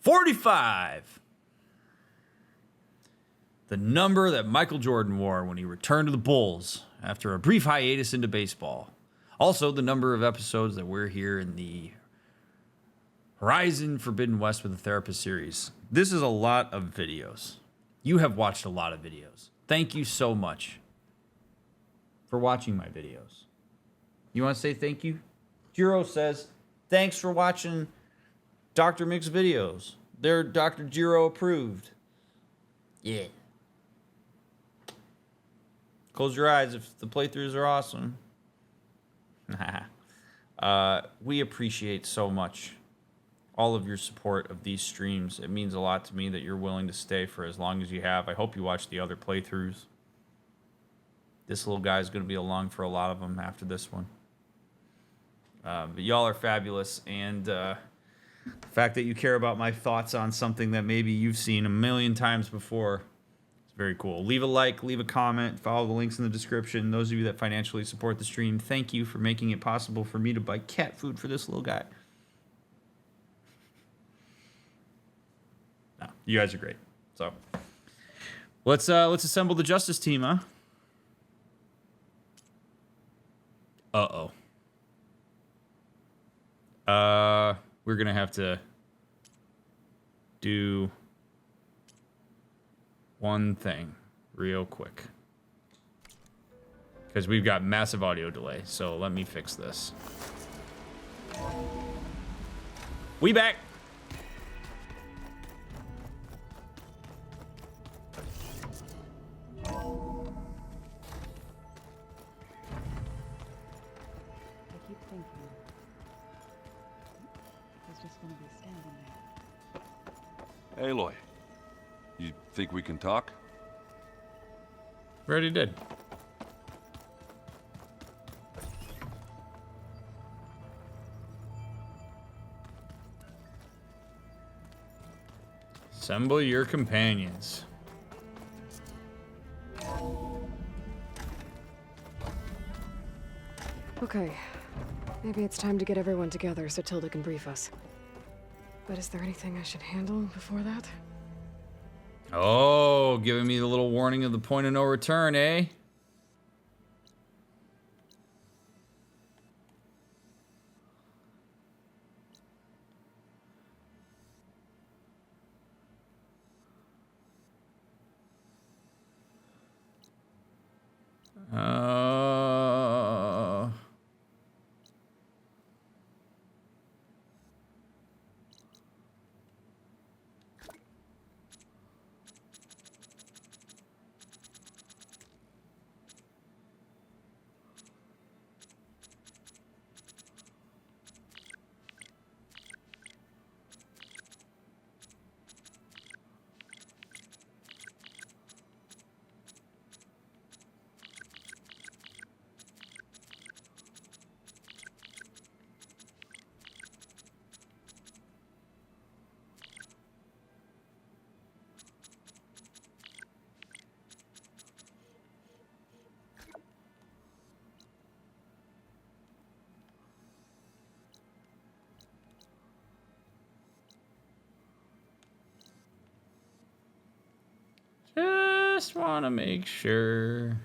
45. The number that Michael Jordan wore when he returned to the Bulls after a brief hiatus into baseball. Also, the number of episodes that we're here in the Horizon Forbidden West with a Therapist series. This is a lot of videos. You have watched a lot of videos. Thank you so much for watching my videos. You want to say thank you? Jiro says, thanks for watching DrMick's videos. They're Dr. Jiro approved. Yeah. Close your eyes if the playthroughs are awesome. We appreciate so much all of your support of these streams. It means a lot to me that you're willing to stay for as long as you have. I hope you watch the other playthroughs. This little guy is going to be along for a lot of them after this one. But y'all are fabulous, and the fact that you care about my thoughts on something that maybe you've seen a million times before is very cool. Leave a like, leave a comment, follow the links in the description. Those of you that financially support the stream, thank you for making it possible for me to buy cat food for this little guy. No, you guys are great. So let's assemble the justice team, huh? Uh-oh. We're gonna have to do one thing real quick because we've got massive audio delay. So let me fix this. We back. Aloy, you think we can talk? We already did. Assemble your companions. Okay. Maybe it's time to get everyone together so Tilda can brief us. But is there anything I should handle before that? Oh, giving me the little warning of the point of no return, eh? Just want to make sure.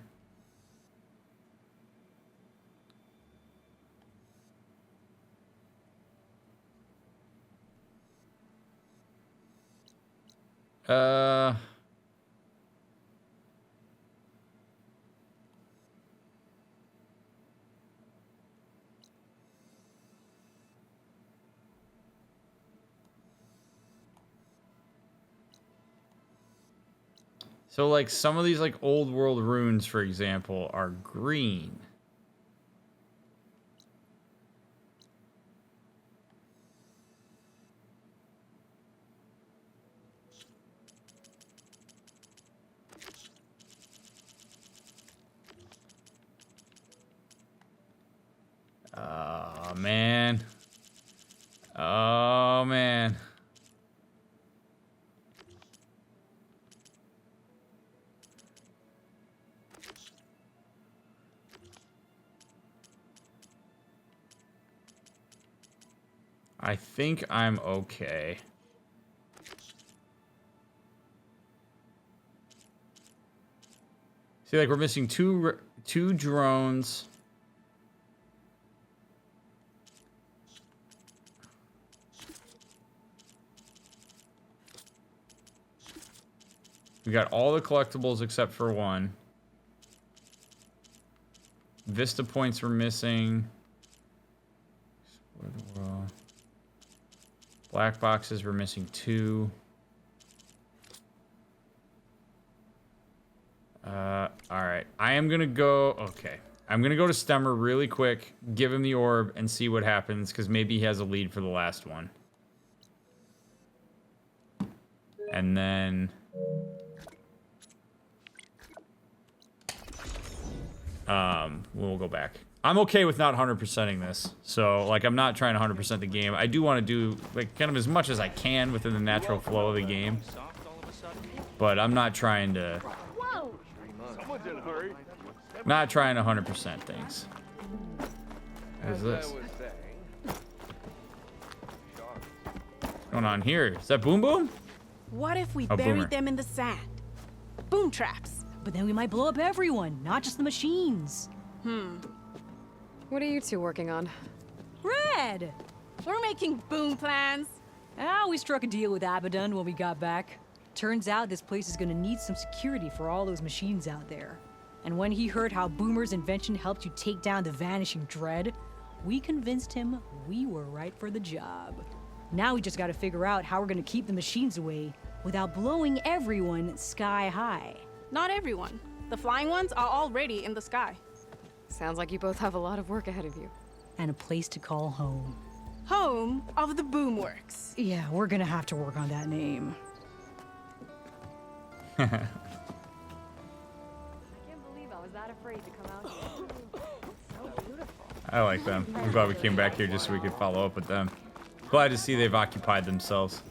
So, like, some of these, like, old world runes, for example, are green. Oh, man. Oh, man. I think I'm okay. See, like we're missing two drones. We got all the collectibles except for one. Vista points were missing. Black boxes were missing 2. Alright. I am gonna go... Okay. I'm gonna go to Stemmer really quick, give him the orb, and see what happens, because maybe he has a lead for the last one. And then... we'll go back. I'm okay with not 100%ing this. So, like, I'm not trying to 100% the game. I do want to do, like, kind of as much as I can within the natural flow of the game. But I'm not trying to... Not trying to 100% things. What is this? What's going on here? Is that Boom Boom? What if we Oh, buried Boomer. them in the sand? Boom traps. But then we might blow up everyone, not just the machines. What are you two working on? Red! We're making boom plans. Ah, we struck a deal with Abaddon when we got back. Turns out this place is gonna need some security for all those machines out there. And when he heard how Boomer's invention helped you take down the Vanishing Dread, we convinced him we were right for the job. Now we just gotta figure out how we're gonna keep the machines away without blowing everyone sky high. Not everyone. The flying ones are already in the sky. Sounds like you both have a lot of work ahead of you. And a place to call home. Home of the Boomworks. Yeah, we're gonna have to work on that name. I can't believe I was that afraid to come out here. So beautiful. I like them. I'm glad we came back here just so we could follow up with them. Glad to see they've occupied themselves.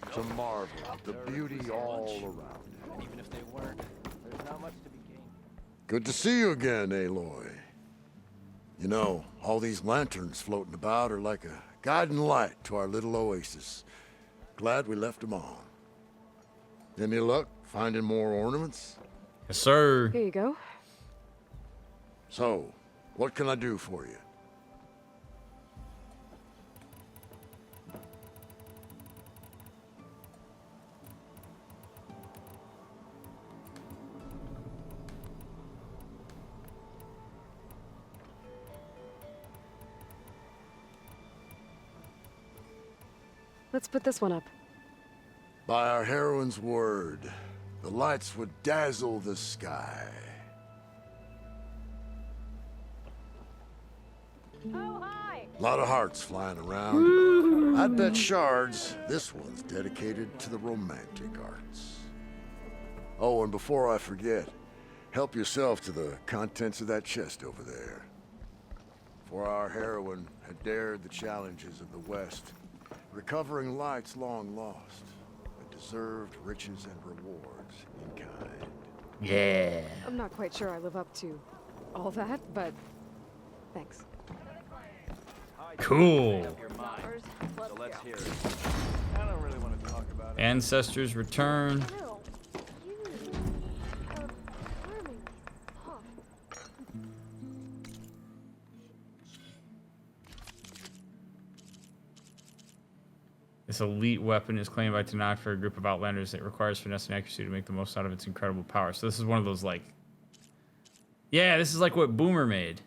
It's a marvel, the beauty all around. Even if they weren't, there's not much to be gained. Good to see you again, Aloy. You know, all these lanterns floating about are like a guiding light to our little oasis. Glad we left them on. Any luck finding more ornaments? Yes, sir. Here you go. So, what can I do for you? Let's put this one up. By our heroine's word, the lights would dazzle the sky. Oh, hi! A lot of hearts flying around. I'd bet shards this one's dedicated to the romantic arts. Oh, and before I forget, help yourself to the contents of that chest over there. For our heroine had dared the challenges of the West, recovering lights long lost, but deserved riches and rewards in kind. Yeah. I'm not quite sure I live up to all that, but thanks. Cool. So let's hear it. I don't really want to talk about it. Ancestors return. This elite weapon is claimed by Tanakh for a group of outlanders that requires finesse and accuracy to make the most out of its incredible power. So this is one of those, like... Yeah, this is like what Boomer made.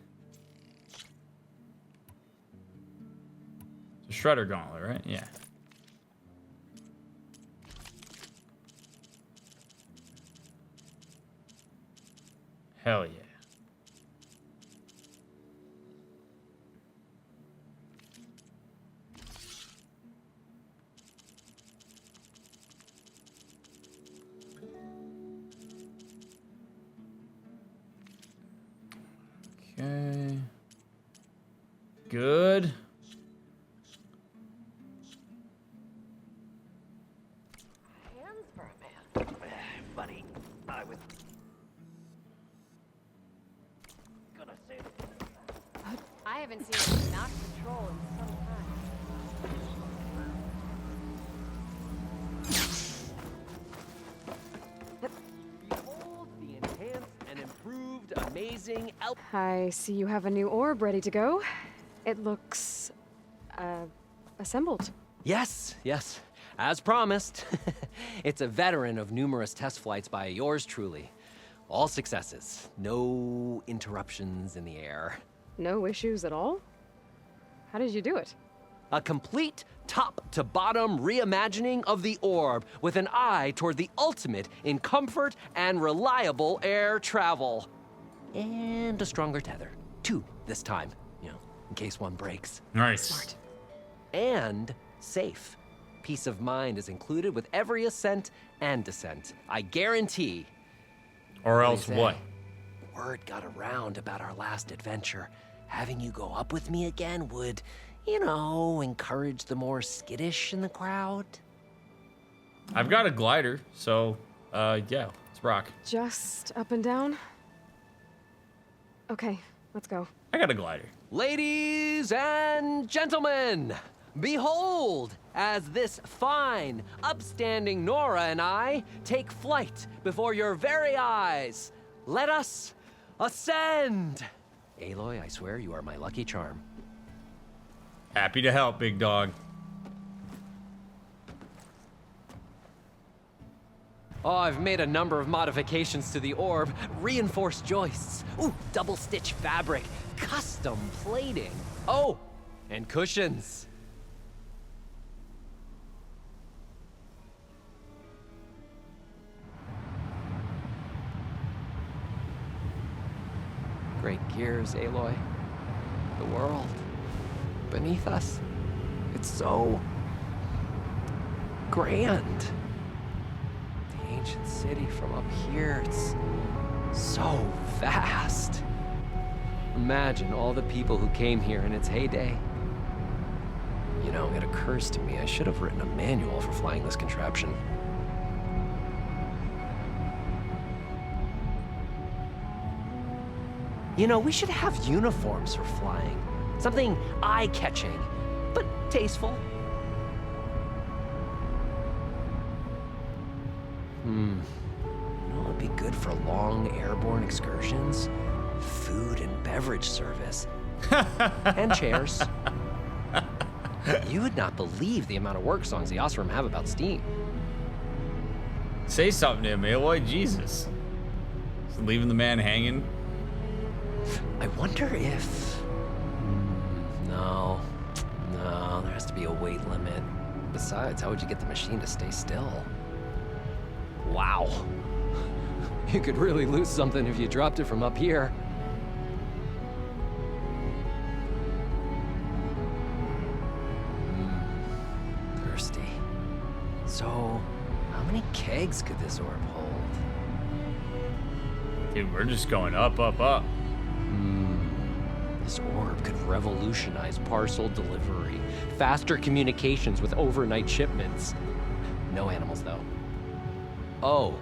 It's a Shredder Gauntlet, right? Yeah. Hell yeah. Okay. Good. Hands for a man. Buddy, I was gonna say I haven't seen him not control in some time. amazing elf. I see you have a new orb ready to go. It looks, assembled. Yes, yes. As promised. It's a veteran of numerous test flights by yours truly. All successes. No interruptions in the air. No issues at all? How did you do it? A complete top-to-bottom reimagining of the orb with an eye toward the ultimate in comfort and reliable air travel. And a stronger tether. 2 this time, you know, in case one breaks. Nice. Smart. And safe. Peace of mind is included with every ascent and descent. I guarantee. Or What do else you say? what? Word got around about our last adventure. Having you go up with me again would, you know, encourage the more skittish in the crowd. I've got a glider, so yeah, let's rock. Just up and down? Okay, let's go. I got a glider. Ladies and gentlemen, behold, as this fine, upstanding Nora and I take flight before your very eyes. Let us ascend. Aloy, I swear you are my lucky charm. Happy to help, big dog. Oh, I've made a number of modifications to the orb. Reinforced joists. Ooh, double stitch fabric. Custom plating. Oh, and cushions. Great gears, Aloy. The world beneath us. It's so grand. The ancient city from up here, it's so vast. Imagine all the people who came here in its heyday. You know, it occurs to me I should have written a manual for flying this contraption. You know, we should have uniforms for flying. Something eye-catching, but tasteful. You know what would be good for long airborne excursions? Food and beverage service. And chairs. You would not believe the amount of work songs the Osram have about steam. Say something to him, Aloy. Jesus. Just leaving the man hanging. I wonder if... No, there has to be a weight limit. Besides, how would you get the machine to stay still? Wow. You could really lose something if you dropped it from up here. Thirsty. So, how many kegs could this orb hold? Dude, we're just going up, up, up. This orb could revolutionize parcel delivery, faster communications with overnight shipments. No animals, though. Oh,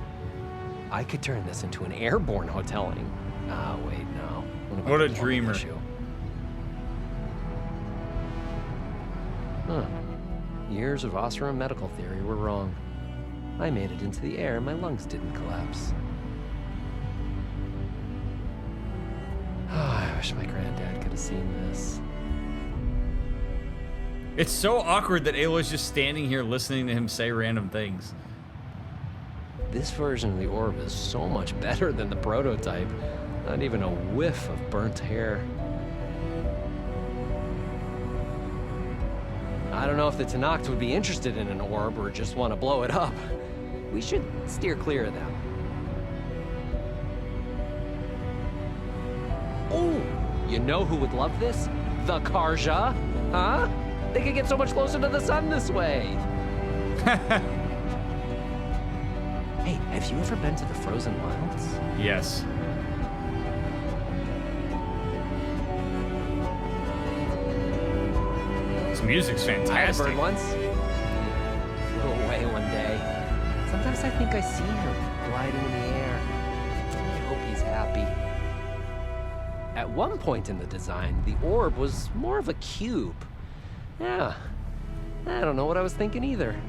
I could turn this into an airborne hoteling. Ah, wait, no. What a the plumbing dreamer. issue? Huh. Years of Osram medical theory were wrong. I made it into the air and my lungs didn't collapse. I wish my granddad could have seen this. It's so awkward that Aloy's just standing here listening to him say random things. This version of the orb is so much better than the prototype. Not even a whiff of burnt hair. I don't know if the Tenakth would be interested in an orb or just want to blow it up. We should steer clear of them. Oh, you know who would love this? The Karja, huh? They could get so much closer to the sun this way. Hey, have you ever been to the Frozen Wilds? Yes. This music's I had a fantastic. bird once. Flew away one day. Sometimes I think I see him gliding in the air. I hope he's happy. At one point in the design, the orb was more of a cube. Yeah, I don't know what I was thinking either.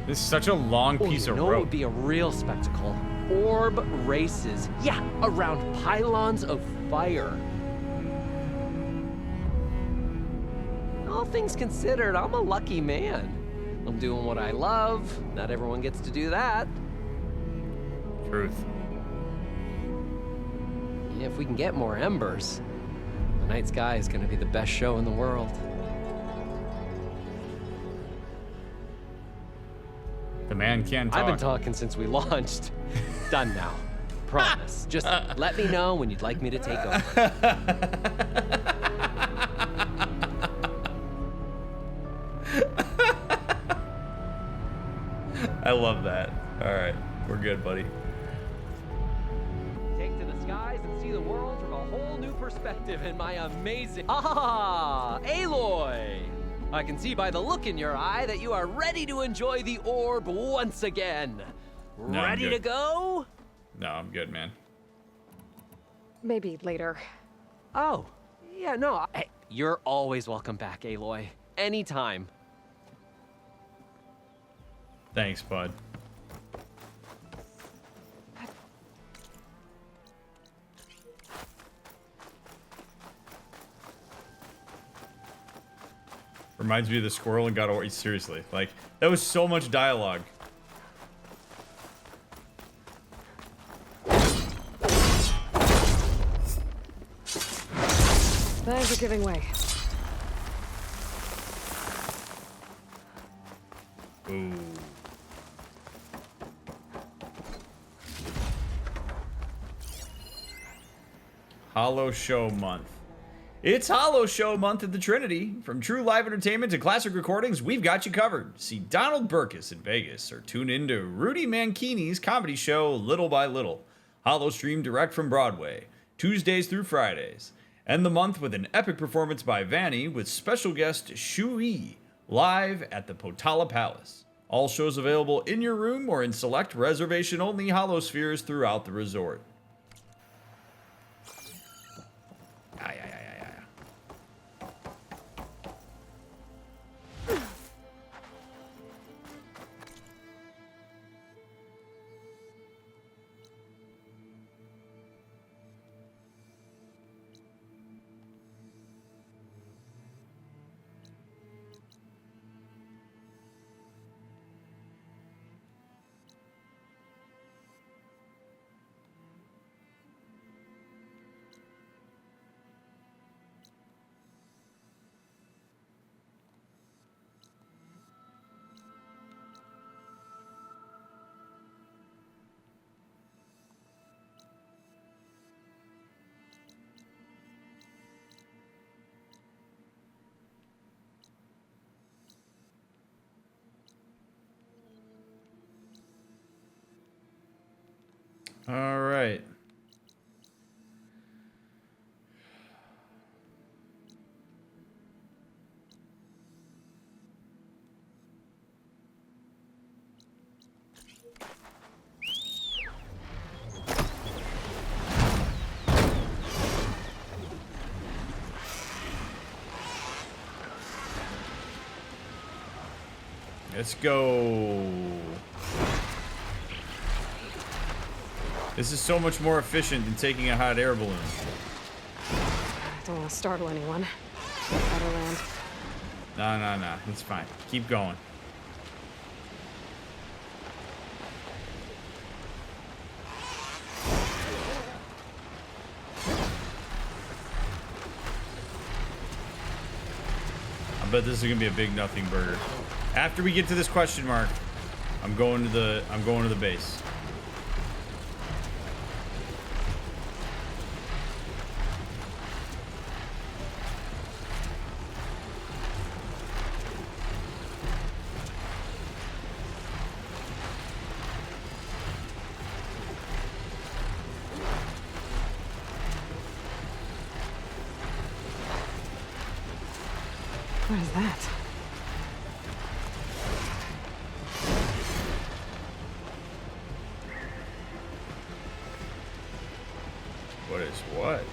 This is such a long piece you of know what rope. would be a real spectacle? orb races. Yeah, around pylons of fire. All things considered, I'm a lucky man. I'm doing what I love. Not everyone gets to do that. Truth. Yeah, if we can get more embers, the night sky is going to be the best show in the world. The man can talk. I've been talking since we launched. Done now. Promise. Just let me know when you'd like me to take over. I love that. All right, we're good, buddy. Take to the skies and see the world from a whole new perspective in my amazing... Ah, Aloy! I can see by the look in your eye that you are ready to enjoy the orb once again. No, I'm Ready good. to go? No, I'm good, man. Maybe later. Oh, yeah, no. Hey, you're always welcome back, Aloy. Anytime. Thanks, bud. Reminds me of the squirrel in God of War. Seriously, like, that was so much dialogue. Thanks for giving way. Ooh. Hollow Show Month. It's Hollow Show Month at the Trinity. From true live entertainment to classic recordings, we've got you covered. See Donald Burkus in Vegas or tune into Rudy Mancini's comedy show Little by Little. Hollow stream direct from Broadway, Tuesdays through Fridays. End the month with an epic performance by Vanny with special guest Shui live at the Potala Palace. All shows available in your room or in select reservation-only holospheres throughout the resort. Ay, ay, ay, ay, ay. All right. Let's go. This is so much more efficient than taking a hot air balloon. I don't want to startle anyone. Better land. No. It's fine. Keep going. I bet this is gonna be a big nothing burger. After we get to this question mark, I'm going to the base. What is that? What is what?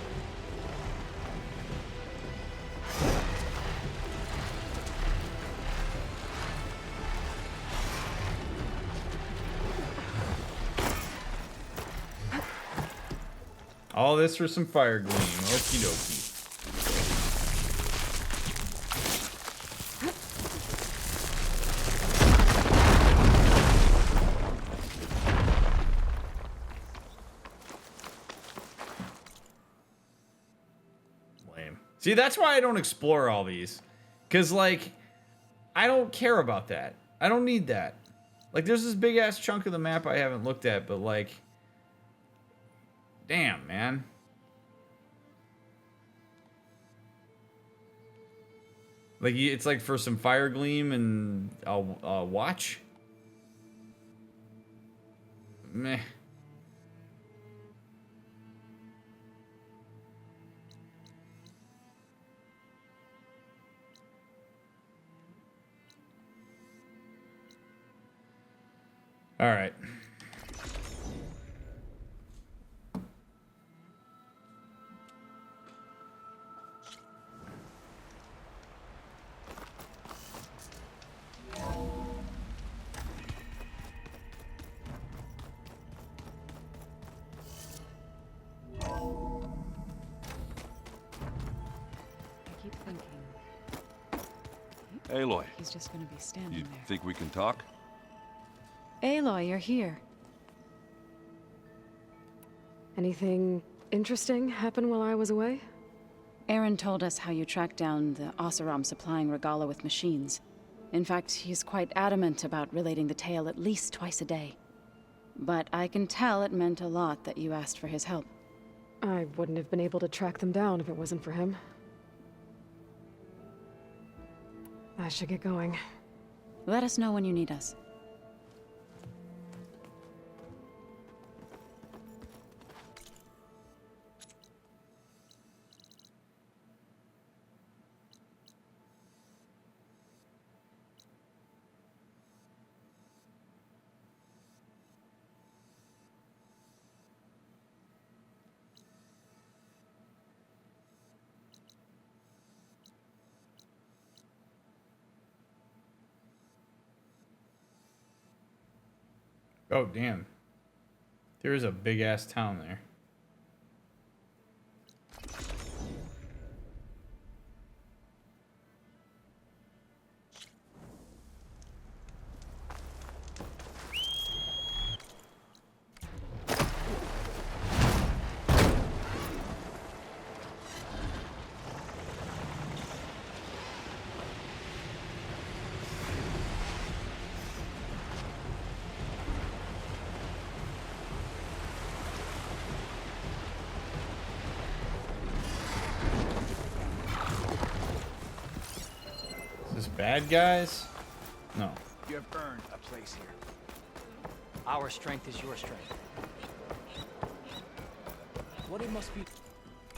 All this for some fire gleam. Okie dokie. Lame. See, that's why I don't explore all these. Because, like, I don't care about that. I don't need that. Like, there's this big-ass chunk of the map I haven't looked at, but, like... Damn, man. Like, it's like for some fire gleam and I'll watch. Meh. All right. I keep thinking Aloy, he's just gonna be standing you there. think we can talk? Aloy, you're here. Anything interesting happen while I was away? Aaron told us how you tracked down the Oseram supplying Regala with machines. In fact, he's quite adamant about relating the tale at least twice a day. But I can tell it meant a lot that you asked for his help. I wouldn't have been able to track them down if it wasn't for him. I should get going. Let us know when you need us. Oh, damn. There is a big-ass town there. Bad guys? No. You have earned a place here. Our strength is your strength. What it must be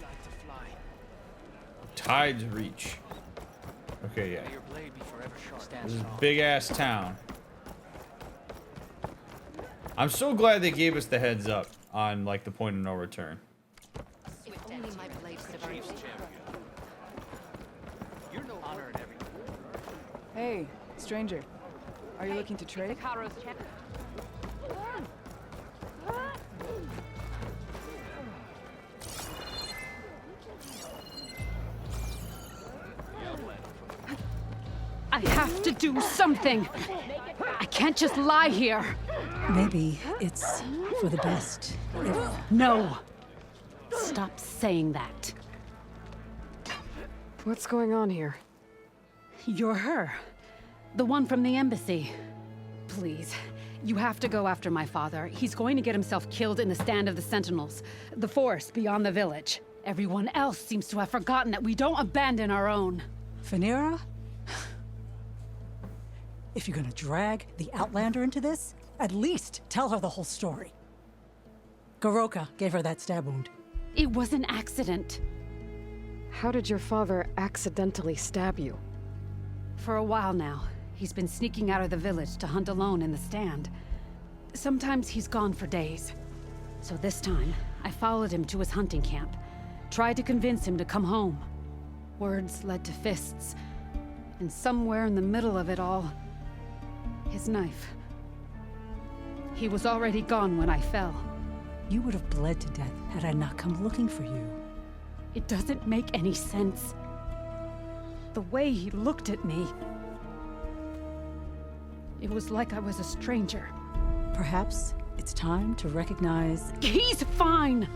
like to fly. Tide's Reach. Okay, yeah. May your blade be forever sharp. Stand This is a strong. big-ass town. I'm so glad they gave us the heads up on, like, the point of no return. You're no honor in everything. Hey, stranger. Are you looking to trade? I have to do something! I can't just lie here! Maybe it's for the best. No! Stop saying that. What's going on here? You're her. The one from the embassy. Please, you have to go after my father. He's going to get himself killed in the stand of the Sentinels. The forest beyond the village. Everyone else seems to have forgotten that we don't abandon our own. Phaneara? If you're gonna drag the Outlander into this, at least tell her the whole story. Goroka gave her that stab wound. It was an accident. How did your father accidentally stab you? For a while now, he's been sneaking out of the village to hunt alone in the stand. Sometimes he's gone for days. So this time, I followed him to his hunting camp. Tried to convince him to come home. Words led to fists. And somewhere in the middle of it all, his knife. He was already gone when I fell. You would have bled to death had I not come looking for you. It doesn't make any sense. The way he looked at me. It was like I was a stranger. Perhaps it's time to recognize... He's fine!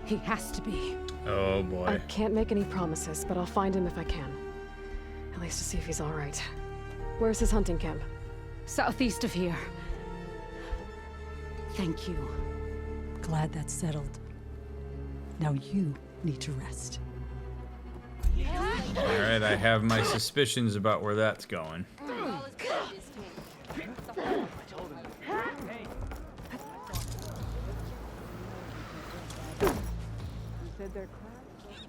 He has to be. Oh boy. I can't make any promises, but I'll find him if I can. At least to see if he's all right. Where's his hunting camp? Southeast of here. Thank you. Glad that's settled. Now you need to rest. All right, I have my suspicions about where that's going. Said they're crabs?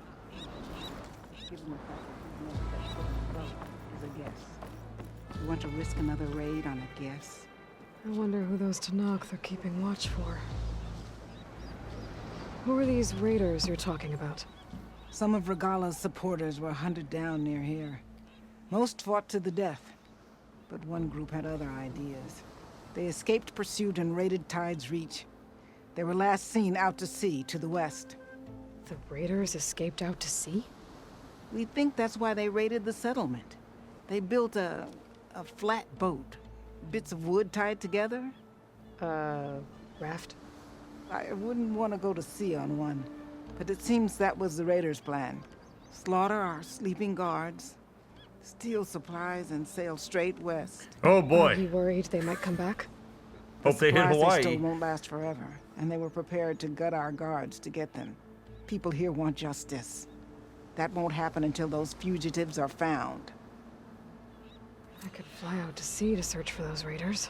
Given the fact that we've never set foot in the boat is a guess. You want to risk another raid on a guess? I wonder who those Tanakh they're keeping watch for. Who are these raiders you're talking about? Some of Regala's supporters were hunted down near here. Most fought to the death, but one group had other ideas. They escaped pursuit and raided Tide's Reach. They were last seen out to sea to the west. The raiders escaped out to sea? We think that's why they raided the settlement. They built a flat boat. Bits of wood tied together. Raft? I wouldn't want to go to sea on one, but it seems that was the raiders' plan. Slaughter our sleeping guards, steal supplies, and sail straight west. Oh Are boy. you worried they might come back? Hope they hit Supplies Hawaii. still won't last forever, and they were prepared to gut our guards to get them. People here want justice. That won't happen until those fugitives are found. I could fly out to sea to search for those raiders.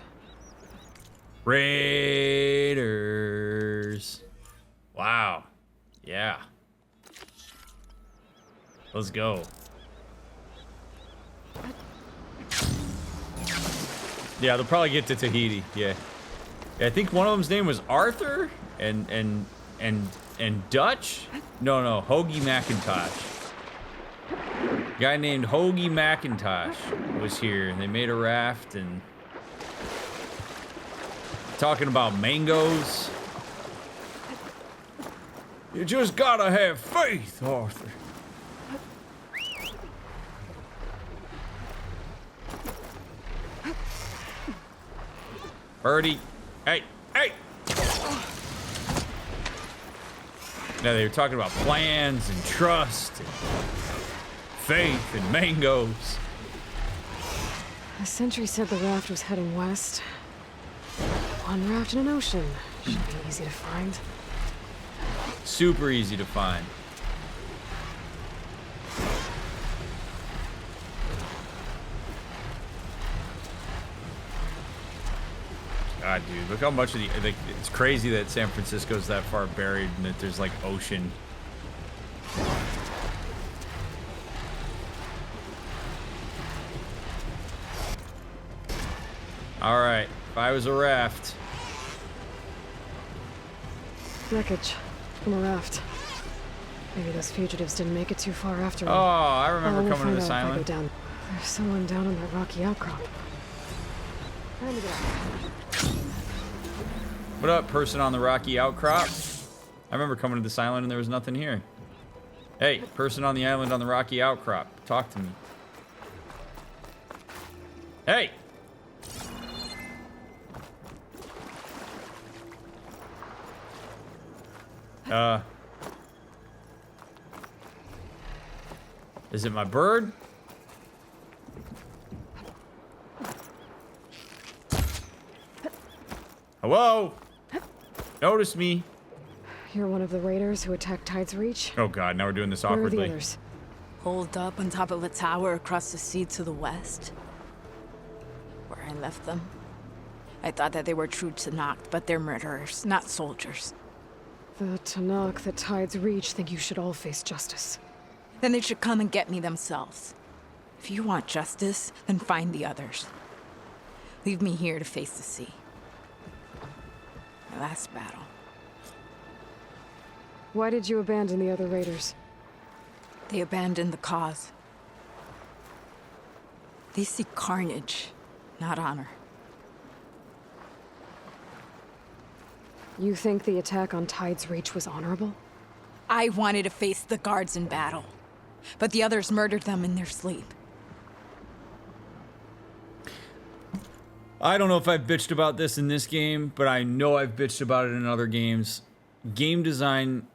Raiders. Wow. Yeah. Let's go. Yeah, they'll probably get to Tahiti. Yeah. I think one of them's name was Arthur and Dutch. No, Hoagie McIntosh. Guy named Hoagie McIntosh was here, and they made a raft and talking about mangoes. You just gotta have faith, Arthur. Birdie. Hey. Now they were talking about plans and trust and faith and mangoes. The sentry said the raft was heading west. One raft in an ocean. Should be easy to find. Super easy to find. God, dude, look how much of the... Like, it's crazy that San Francisco's that far buried and that there's, like, ocean. Alright, if I was a raft... Wreckage from a raft. Maybe those fugitives didn't make it too far after Oh, all. I remember we'll coming to find this out if I go island. down. There's someone down on that rocky outcrop. Time to get out. What up, person on the rocky outcrop? I remember coming to this island and there was nothing here. Hey, person on the island on the rocky outcrop. Talk to me. Hey! Is it my bird? Hello? Notice me. You're one of the raiders who attacked Tide's Reach? Oh god, now we're doing this Where are the awkwardly. others? Holed up on top of a tower across the sea to the west. Where I left them. I thought that they were true Tanakh, but they're murderers, not soldiers. The Tanakh that Tide's Reach think you should all face justice. Then they should come and get me themselves. If you want justice, then find the others. Leave me here to face the sea. My last battle. Why did you abandon the other raiders? They abandoned the cause. They seek carnage, not honor. You think the attack on Tide's Reach was honorable? I wanted to face the guards in battle, but the others murdered them in their sleep. I don't know if I've bitched about this in this game, but I know I've bitched about it in other games. Game design,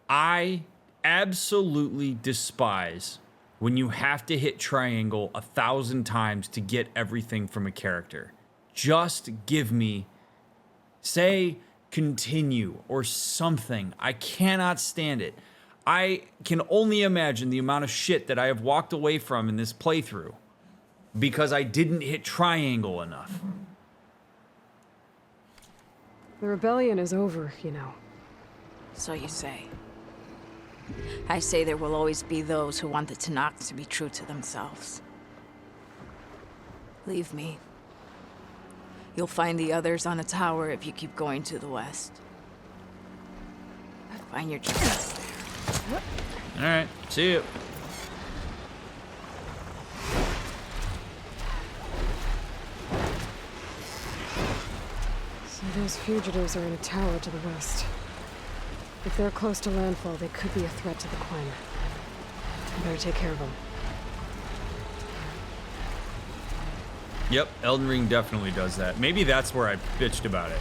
I absolutely despise when you have to hit triangle 1,000 times to get everything from a character. Just give me, say, continue or something. I cannot stand it. I can only imagine the amount of shit that I have walked away from in this playthrough because I didn't hit triangle enough. The rebellion is over, you know. So you say. I say there will always be those who want the Tanakh to be true to themselves. Leave me. You'll find the others on a tower if you keep going to the west. Find your justice there. Alright, see you. So those fugitives are in a tower to the west. If they're close to landfall, they could be a threat to the Quen. I better take care of them. Yep, Elden Ring definitely does that. Maybe that's where I bitched about it.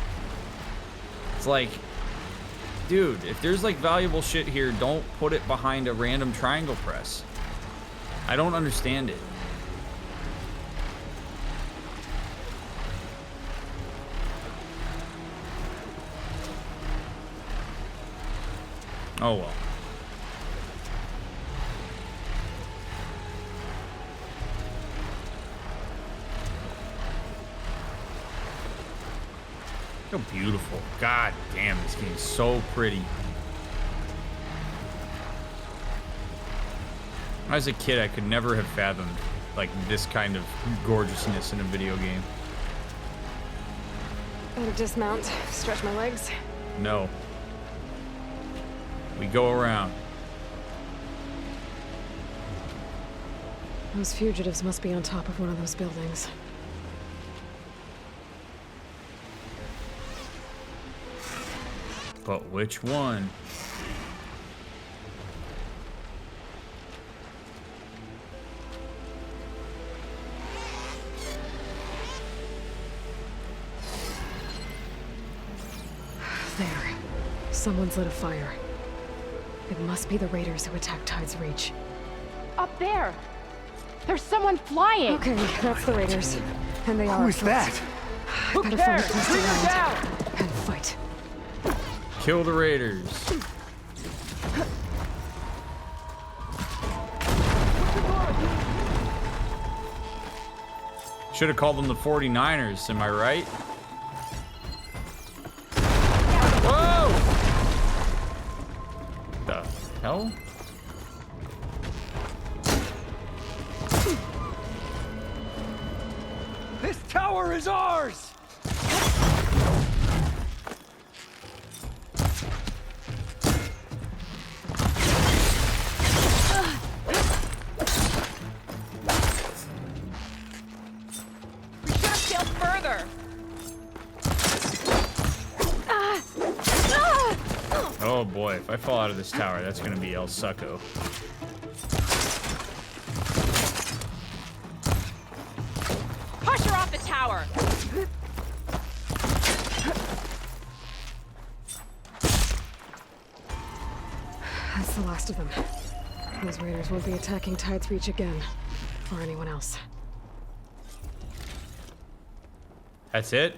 It's like, dude, if there's like valuable shit here, don't put it behind a random triangle press. I don't understand it. Oh well. So beautiful. God damn, this game is so pretty. When I was a kid, I could never have fathomed like this kind of gorgeousness in a video game. Better dismount, stretch my legs. No. We go around. Those fugitives must be on top of one of those buildings. But which one? There. Someone's lit a fire. It must be the raiders who attacked Tide's Reach. Up there! There's someone flying! Okay, that's the raiders. And they are. Who is that? Who cares? Bring them down! And fight. Kill the raiders. Should have called them the 49ers, am I right? Whoa! The hell? This tower is ours! Oh boy, if I fall out of this tower, that's gonna be El Succo. Push her off the tower! That's the last of them. Those raiders won't be attacking Tide's Reach again. Or anyone else. That's it?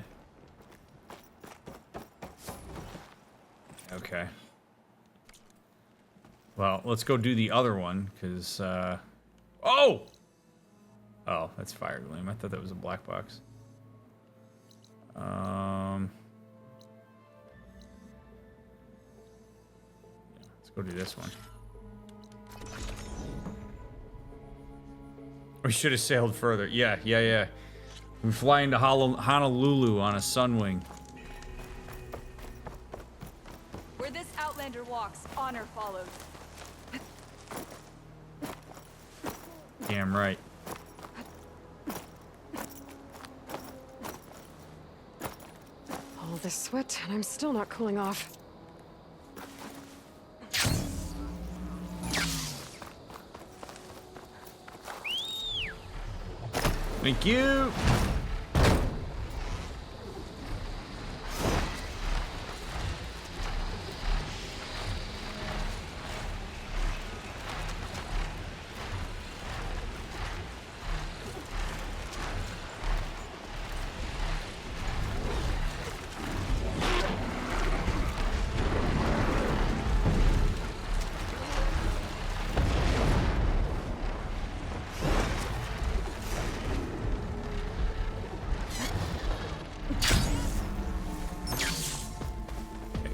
Okay. Well, let's go do the other one, because, Oh! Oh, that's Fire Gleam. I thought that was a black box. Let's go do this one. We should have sailed further. Yeah. We fly into Honolulu on a Sunwing. Where this Outlander walks, honor follows. Damn right. Hold this sweat, and I'm still not cooling off. Thank you.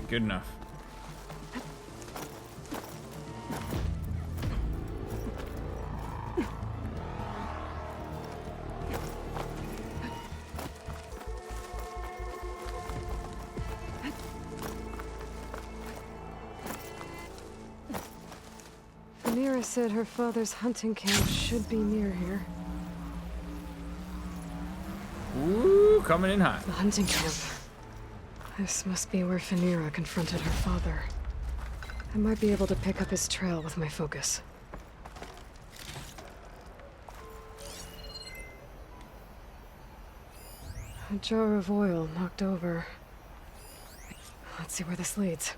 Good enough. Vanera said her father's hunting camp should be near here. Ooh, coming in hot. The hunting camp. This must be where Vanera confronted her father. I might be able to pick up his trail with my focus. A jar of oil knocked over. Let's see where this leads.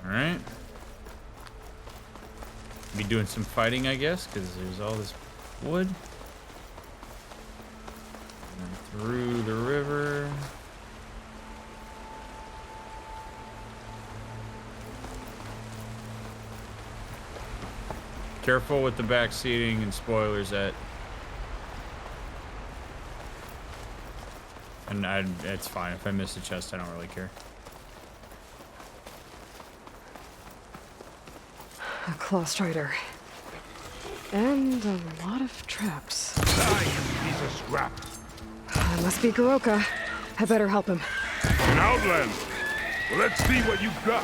All right. Be doing some fighting, I guess, because there's all this wood. And through the river. Careful with the back seating and spoilers and it's fine. If I miss a chest, I don't really care. A claw strider. And a lot of traps. Die, you piece of scrap. That must be Goroka. I better help him. An outlander. Well, let's see what you've got.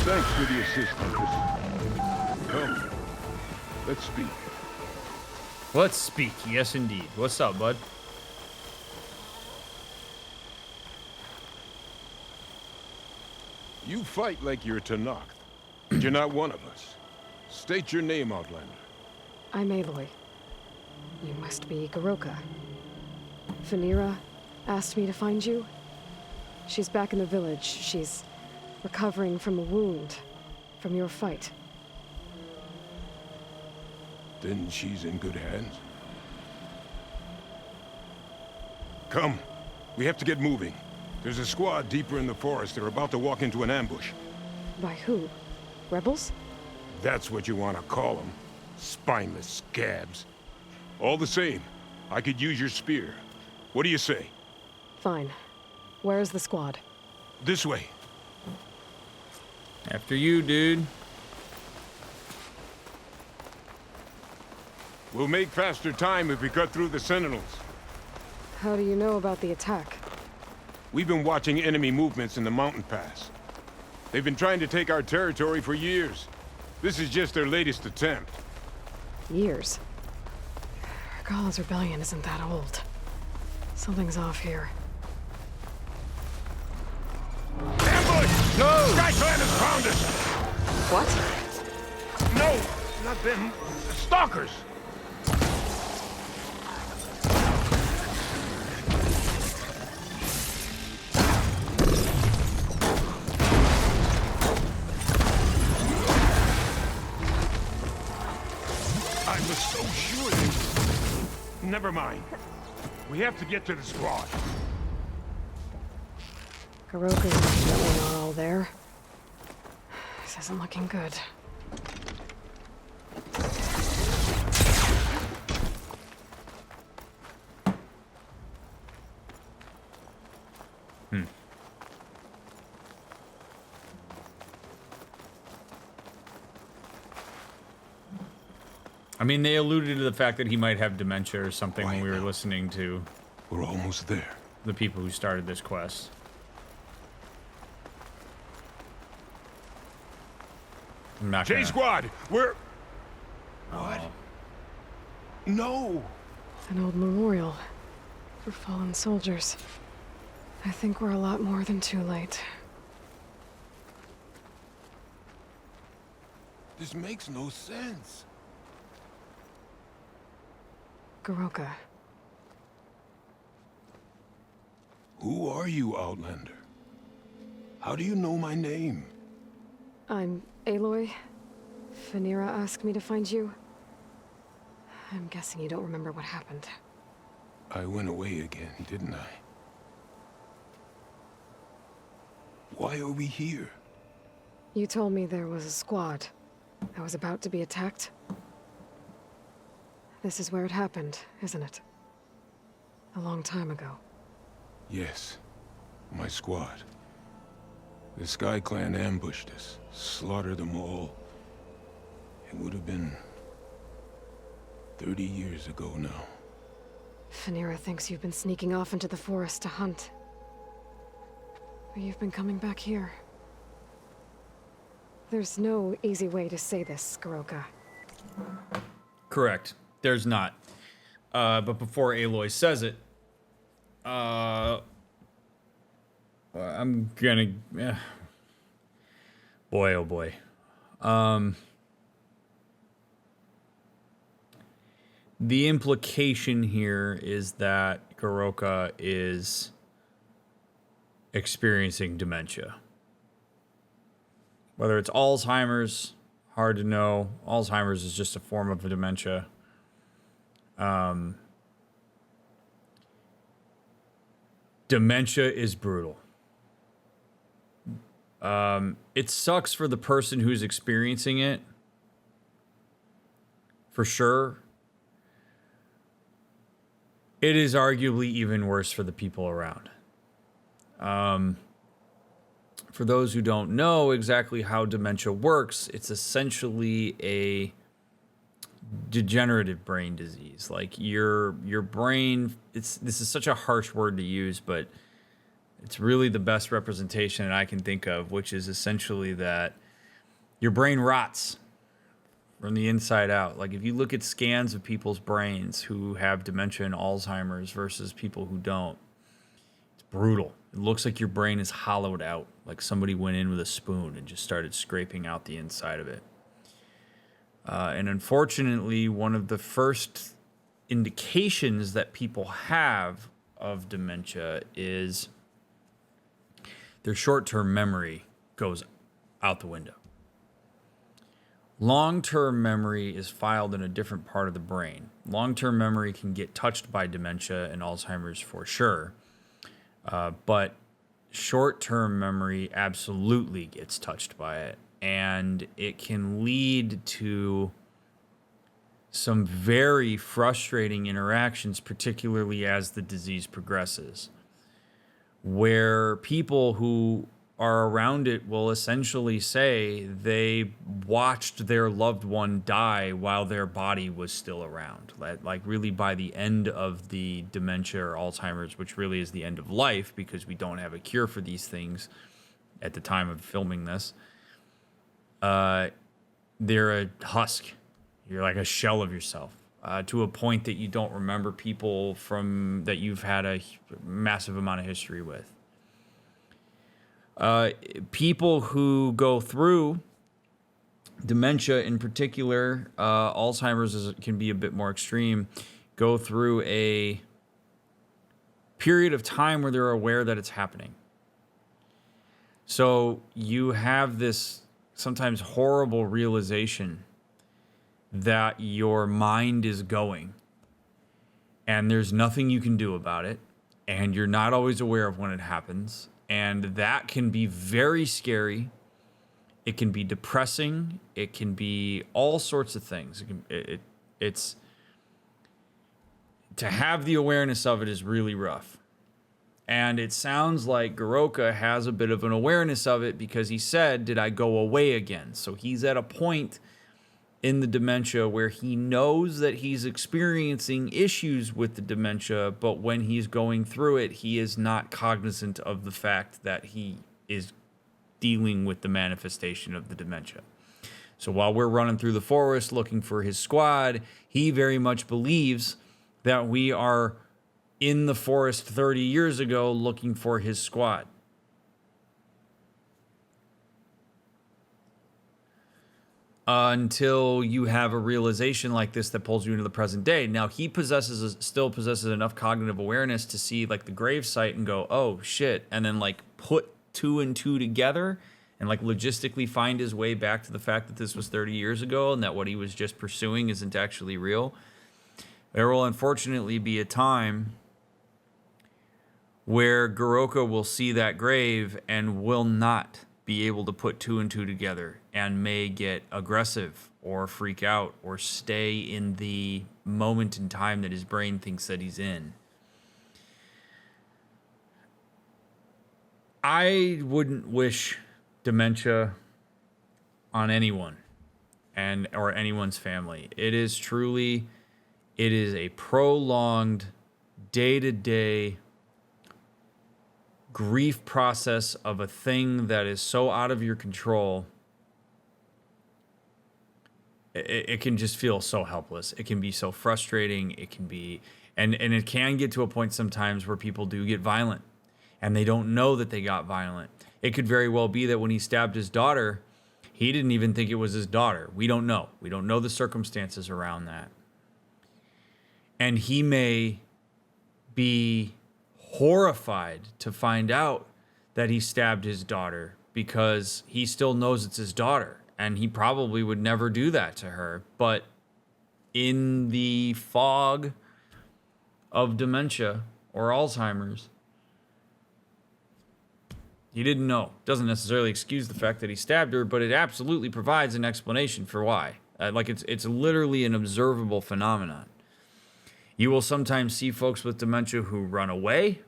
Thanks for the assist, Huntress. Come. Let's speak. Let's speak. Yes, indeed. What's up, bud? You fight like you're Tanakh, but you're not one of us. State your name, Outlander. I'm Aloy. You must be Goroka. Vanera asked me to find you. She's back in the village. She's recovering from a wound from your fight. Then she's in good hands. Come. We have to get moving. There's a squad deeper in the forest. They're about to walk into an ambush. By who? Rebels? That's what you want to call them. Spineless scabs. All the same, I could use your spear. What do you say? Fine. Where is the squad? This way. After you, dude. We'll make faster time if we cut through the sentinels. How do you know about the attack? We've been watching enemy movements in the mountain pass. They've been trying to take our territory for years. This is just their latest attempt. Years? Regala's rebellion isn't that old. Something's off here. Ambush! No! Skyclan has found us! What? No! Not them. Stalkers! I was so sure they... Never mind. We have to get to the squad. Goroka's definitely not all there. This isn't looking good. I mean, they alluded to the fact that he might have dementia or something when we were listening to... We're almost there. The people who started this quest. I'm not J gonna... Squad, we're... What? No! An old memorial for fallen soldiers. I think we're a lot more than too late. This makes no sense. Goroka. Who are you, Outlander? How do you know my name? I'm Aloy. Phaneera asked me to find you. I'm guessing you don't remember what happened. I went away again, didn't I? Why are we here? You told me there was a squad that was about to be attacked. This is where it happened, isn't it? A long time ago. Yes, my squad. The Sky Clan ambushed us, slaughtered them all. It would have been 30 years ago now. Phaneera thinks you've been sneaking off into the forest to hunt. But you've been coming back here. There's no easy way to say this, Goroka. Correct. There's not. But before Aloy says it, I'm gonna... boy, oh boy. The implication here is that Goroka is experiencing dementia. Whether it's Alzheimer's, hard to know. Alzheimer's is just a form of a dementia. Dementia is brutal. It sucks for the person who's experiencing it, for sure. It is arguably even worse for the people around. For those who don't know exactly how dementia works, it's essentially a degenerative brain disease. Like your brain, this is such a harsh word to use, but it's really the best representation that I can think of, which is essentially that your brain rots from the inside out. Like if you look at scans of people's brains who have dementia and Alzheimer's versus people who don't, it's brutal. It looks like your brain is hollowed out, like somebody went in with a spoon and just started scraping out the inside of it. And unfortunately, one of the first indications that people have of dementia is their short-term memory goes out the window. Long-term memory is filed in a different part of the brain. Long-term memory can get touched by dementia and Alzheimer's for sure, but short-term memory absolutely gets touched by it, and it can lead to some very frustrating interactions, particularly as the disease progresses, where people who are around it will essentially say they watched their loved one die while their body was still around. Like really by the end of the dementia or Alzheimer's, which really is the end of life because we don't have a cure for these things at the time of filming this, they're a husk. You're like a shell of yourself, to a point that you don't remember people from that you've had a massive amount of history with. People who go through dementia in particular, Alzheimer's can be a bit more extreme, go through a period of time where they're aware that it's happening. So you have this sometimes horrible realization that your mind is going and there's nothing you can do about it, and you're not always aware of when it happens. And that can be very scary. It can be depressing. It can be all sorts of things. It's to have the awareness of it is really rough. And it sounds like Goroka has a bit of an awareness of it because he said, "Did I go away again?" So he's at a point in the dementia where he knows that he's experiencing issues with the dementia, but when he's going through it, he is not cognizant of the fact that he is dealing with the manifestation of the dementia. So while we're running through the forest looking for his squad, he very much believes that we are in the forest 30 years ago looking for his squad. Until you have a realization like this that pulls you into the present day. Now, he still possesses enough cognitive awareness to see like the grave site and go, oh shit, and then like put 2 and 2 together and like logistically find his way back to the fact that this was 30 years ago and that what he was just pursuing isn't actually real. There will unfortunately be a time where Goroka will see that grave and will not be able to put 2 and 2 together and may get aggressive or freak out or stay in the moment in time that his brain thinks that he's in. I wouldn't wish dementia on anyone or anyone's family. It is a prolonged day-to-day grief process of a thing that is so out of your control. It can just feel so helpless. It can be so frustrating. It can be, and it can get to a point sometimes where people do get violent and they don't know that they got violent. It could very well be that when he stabbed his daughter, he didn't even think it was his daughter. We don't know. We don't know the circumstances around that. And he may be horrified to find out that he stabbed his daughter because he still knows it's his daughter and he probably would never do that to her. But in the fog of dementia or Alzheimer's, he didn't know. Doesn't necessarily excuse the fact that he stabbed her, but it absolutely provides an explanation for why. It's literally an observable phenomenon. You will sometimes see folks with dementia who run away,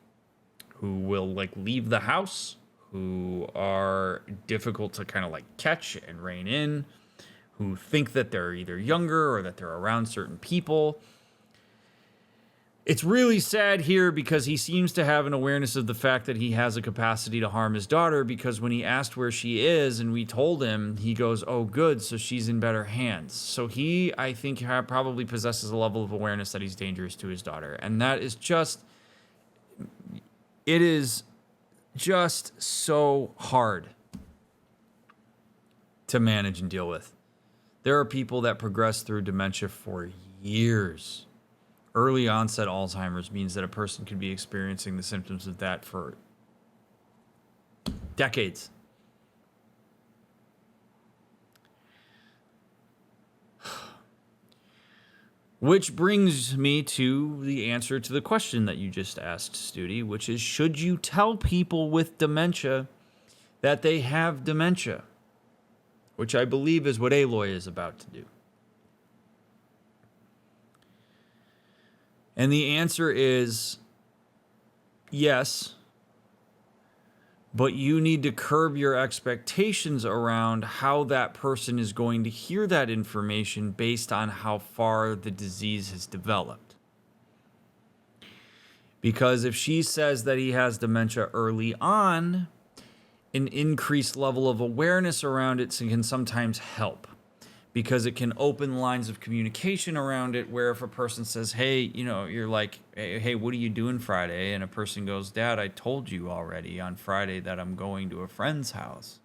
who will like leave the house, who are difficult to kind of like catch and rein in, who think that they're either younger or that they're around certain people. It's really sad here because he seems to have an awareness of the fact that he has a capacity to harm his daughter, because when he asked where she is and we told him, he goes, oh, good, so she's in better hands. So he, I think, probably possesses a level of awareness that he's dangerous to his daughter. And that is just, it is just so hard to manage and deal with. There are people that progress through dementia for years. Early onset Alzheimer's means that a person could be experiencing the symptoms of that for decades. Which brings me to the answer to the question that you just asked, Studi, which is, should you tell people with dementia that they have dementia? Which I believe is what Aloy is about to do. And the answer is yes, but you need to curb your expectations around how that person is going to hear that information based on how far the disease has developed. Because if she says that he has dementia early on, an increased level of awareness around it can sometimes help. Because it can open lines of communication around it, where if a person says, hey, you're like, hey, what are you doing Friday? And a person goes, Dad, I told you already on Friday that I'm going to a friend's house.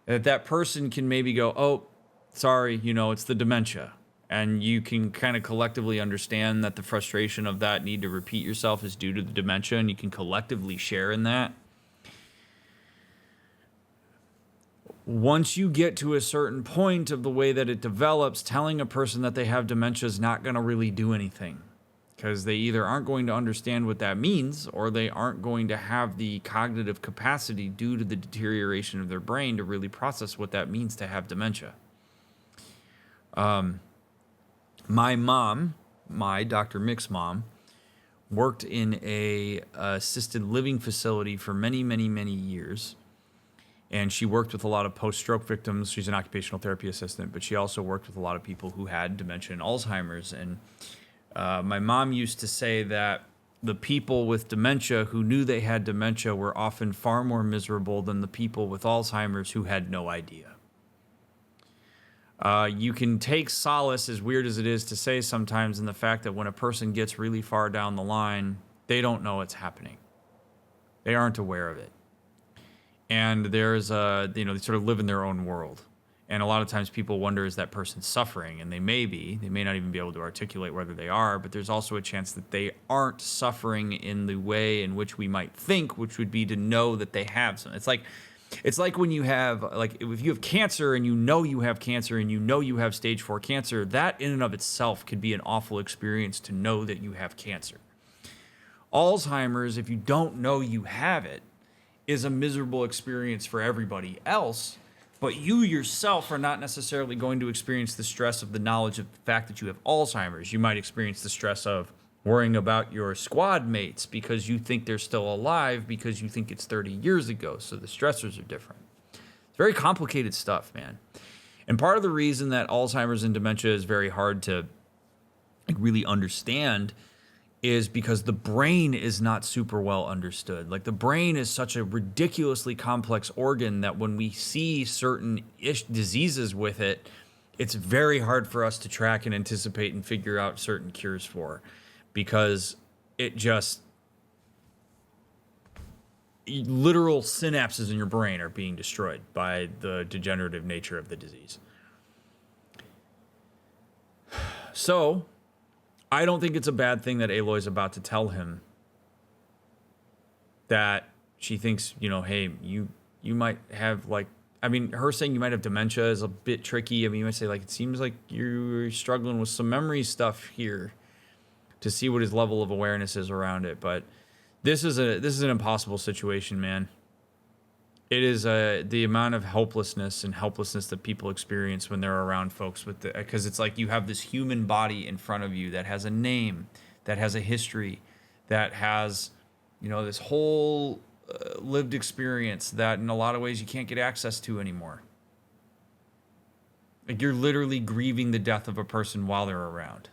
That person can maybe go, oh, sorry, it's the dementia. And you can kind of collectively understand that the frustration of that need to repeat yourself is due to the dementia, and you can collectively share in that. Once you get to a certain point of the way that it develops, telling a person that they have dementia is not going to really do anything, because they either aren't going to understand what that means, or they aren't going to have the cognitive capacity due to the deterioration of their brain to really process what that means to have dementia. My mom, Dr. Mick's mom, worked in a assisted living facility for many, many, many years. And she worked with a lot of post-stroke victims. She's an occupational therapy assistant, but she also worked with a lot of people who had dementia and Alzheimer's. And my mom used to say that the people with dementia who knew they had dementia were often far more miserable than the people with Alzheimer's who had no idea. You can take solace, as weird as it is to say sometimes, in the fact that when a person gets really far down the line, they don't know what's happening. They aren't aware of it. And there's they sort of live in their own world. And a lot of times people wonder, is that person suffering? And they may be. They may not even be able to articulate whether they are, but there's also a chance that they aren't suffering in the way in which we might think, which would be to know that they have some. It's like when you have, like, if you have cancer and you know you have cancer and you know you have stage 4 cancer, that in and of itself could be an awful experience to know that you have cancer. Alzheimer's, if you don't know you have it, is a miserable experience for everybody else, but you yourself are not necessarily going to experience the stress of the knowledge of the fact that you have Alzheimer's. You might experience the stress of worrying about your squad mates because you think they're still alive because you think it's 30 years ago, so the stressors are different. It's very complicated stuff, man. And part of the reason that Alzheimer's and dementia is very hard to really understand is because the brain is not super well understood. Like, the brain is such a ridiculously complex organ that when we see certain diseases with it, it's very hard for us to track and anticipate and figure out certain cures for, because it just, literal synapses in your brain are being destroyed by the degenerative nature of the disease. So I don't think it's a bad thing that Aloy's about to tell him that she thinks, hey, you might have, like, I mean, her saying you might have dementia is a bit tricky. I mean, you might say, like, it seems like you're struggling with some memory stuff here, to see what his level of awareness is around it. But this is an impossible situation, man. It is the amount of hopelessness that people experience when they're around folks with because it's like you have this human body in front of you that has a name, that has a history, that has, this whole lived experience that in a lot of ways you can't get access to anymore. Like, you're literally grieving the death of a person while they're around.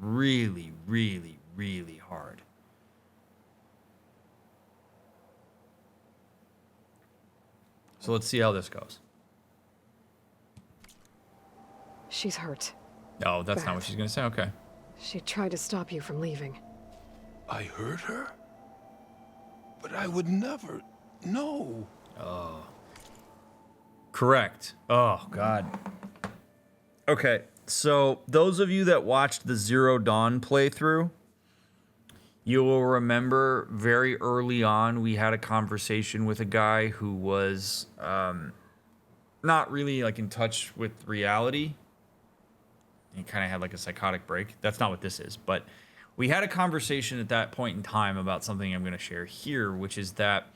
Really, really, really hard. So let's see how this goes. She's hurt. Oh, that's not what she's going to say? Okay. She tried to stop you from leaving. I hurt her? But I would never. No. Oh. Correct. Oh, God. Okay, so those of you that watched the Zero Dawn playthrough, you will remember very early on we had a conversation with a guy who was not really, like, in touch with reality. He kind of had, like, a psychotic break. That's not what this is, but we had a conversation at that point in time about something I'm going to share here, which is that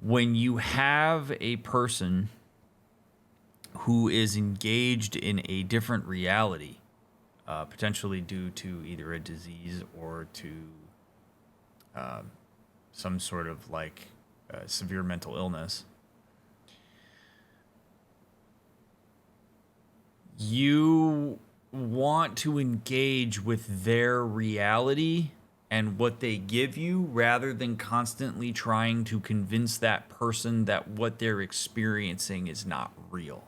when you have a person who is engaged in a different reality, potentially due to either a disease or to some sort of, like, severe mental illness, you want to engage with their reality and what they give you rather than constantly trying to convince that person that what they're experiencing is not real.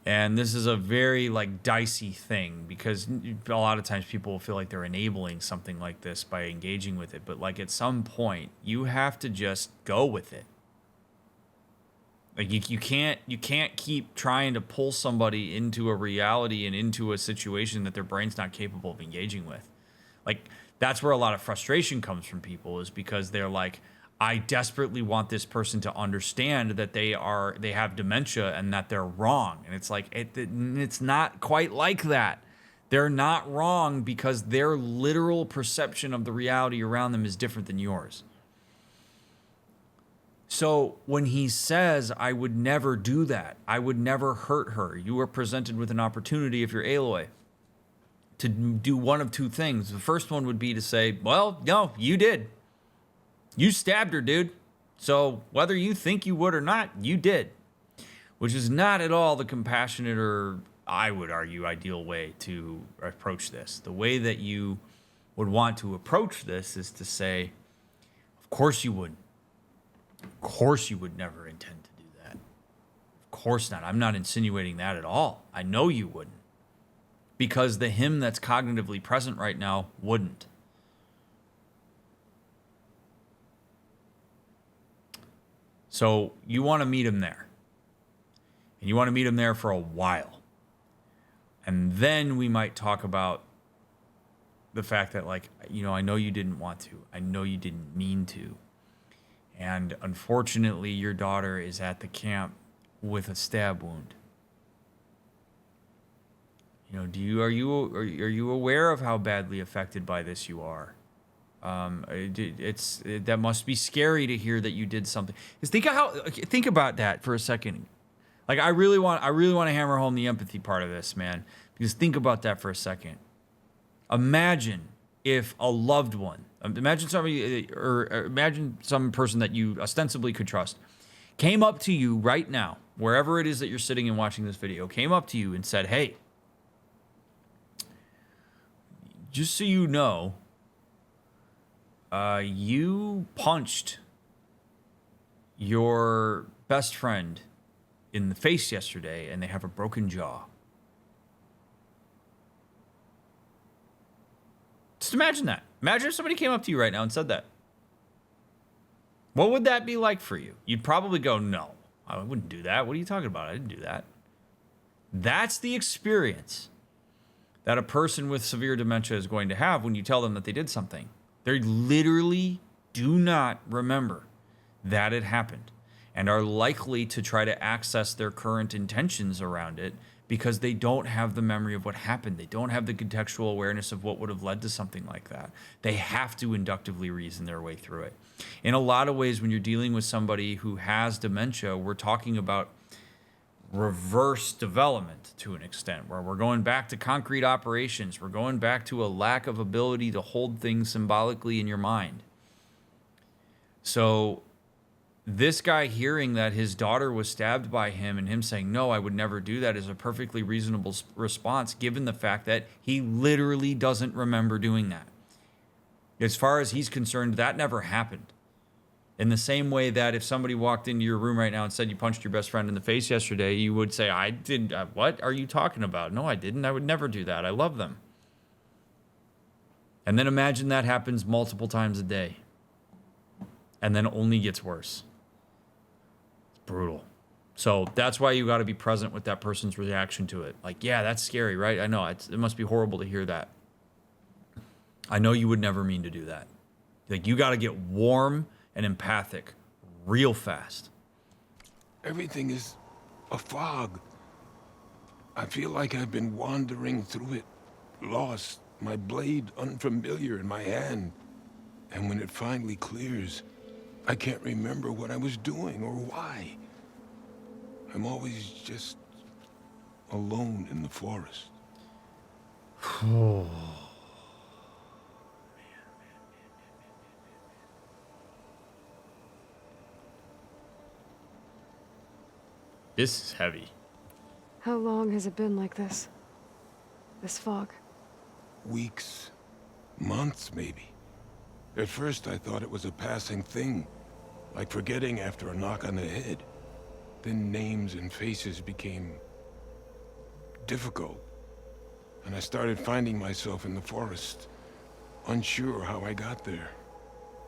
And this is a very, like, dicey thing, because a lot of times people feel like they're enabling something like this by engaging with it. But, like, at some point, you have to just go with it. Like, you can't keep trying to pull somebody into a reality and into a situation that their brain's not capable of engaging with. Like, that's where a lot of frustration comes from people, is because they're like, I desperately want this person to understand that they have dementia and that they're wrong. And it's like, it's not quite like that. They're not wrong because their literal perception of the reality around them is different than yours. So when he says, I would never do that, I would never hurt her, you are presented with an opportunity, if you're Aloy, to do one of two things. The first one would be to say, well, no, you did. You stabbed her, dude. So whether you think you would or not, you did. Which is not at all the compassionate, or I would argue, ideal way to approach this. The way that you would want to approach this is to say, of course you wouldn't. Of course you would never intend to do that. Of course not. I'm not insinuating that at all. I know you wouldn't. Because the him that's cognitively present right now wouldn't. So you want to meet him there. And you want to meet him there for a while. And then we might talk about the fact that, like, you know, I know you didn't want to. I know you didn't mean to. And unfortunately, your daughter is at the camp with a stab wound. You know, are you aware of how badly affected by this you are? That must be scary to hear that you did something. Just think about that for a second. Like, I really want to hammer home the empathy part of this, man. Because think about that for a second. Imagine if a loved one, imagine somebody, or imagine some person that you ostensibly could trust, came up to you right now, wherever it is that you're sitting and watching this video, came up to you and said, "Hey, just so you know, you punched your best friend in the face yesterday, and they have a broken jaw." Just imagine that. Imagine if somebody came up to you right now and said that. What would that be like for you? You'd probably go, "No, I wouldn't do that. What are you talking about? I didn't do that." That's the experience that a person with severe dementia is going to have when you tell them that they did something. They literally do not remember that it happened and are likely to try to access their current intentions around it because they don't have the memory of what happened. They don't have the contextual awareness of what would have led to something like that. They have to inductively reason their way through it. In a lot of ways, when you're dealing with somebody who has dementia, we're talking about reverse development to an extent, where we're going back to concrete operations. We're going back to a lack of ability to hold things symbolically in your mind. So this guy hearing that his daughter was stabbed by him and him saying, "No, I would never do that," is a perfectly reasonable response, given the fact that he literally doesn't remember doing that. As far as he's concerned, that never happened. In the same way that if somebody walked into your room right now and said you punched your best friend in the face yesterday, you would say, "I did. What are you talking about? No, I didn't. I would never do that. I love them." And then imagine that happens multiple times a day. And then only gets worse. It's brutal. So that's why you got to be present with that person's reaction to it. Like, yeah, that's scary, right? I know. It must be horrible to hear that. I know you would never mean to do that. Like, you got to get warm and empathic real fast. Everything is a fog. I feel like I've been wandering through it, lost, my blade unfamiliar in my hand. And when it finally clears, I can't remember what I was doing or why. I'm always just alone in the forest. This is heavy. How long has it been like this? This fog? Weeks, months maybe. At first I thought it was a passing thing, like forgetting after a knock on the head. Then names and faces became difficult, and I started finding myself in the forest, unsure how I got there.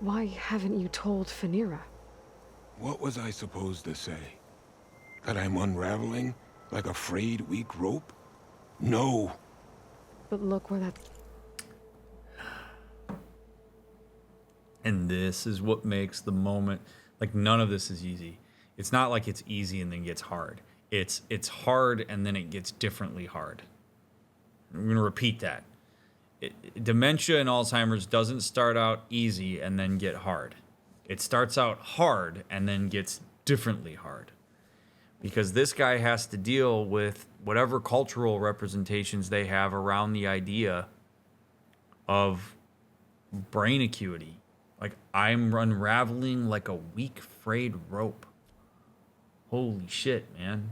Why haven't you told Phaneira? What was I supposed to say? That I'm unraveling like a frayed, weak rope? No. But look where that... And this is what makes the moment, like, none of this is easy. It's not like it's easy and then gets hard. It's hard and then it gets differently hard. I'm going to repeat that. Dementia and Alzheimer's doesn't start out easy and then get hard. It starts out hard and then gets differently hard. Because this guy has to deal with whatever cultural representations they have around the idea of brain acuity. Like, I'm unraveling like a weak, frayed rope. Holy shit, man.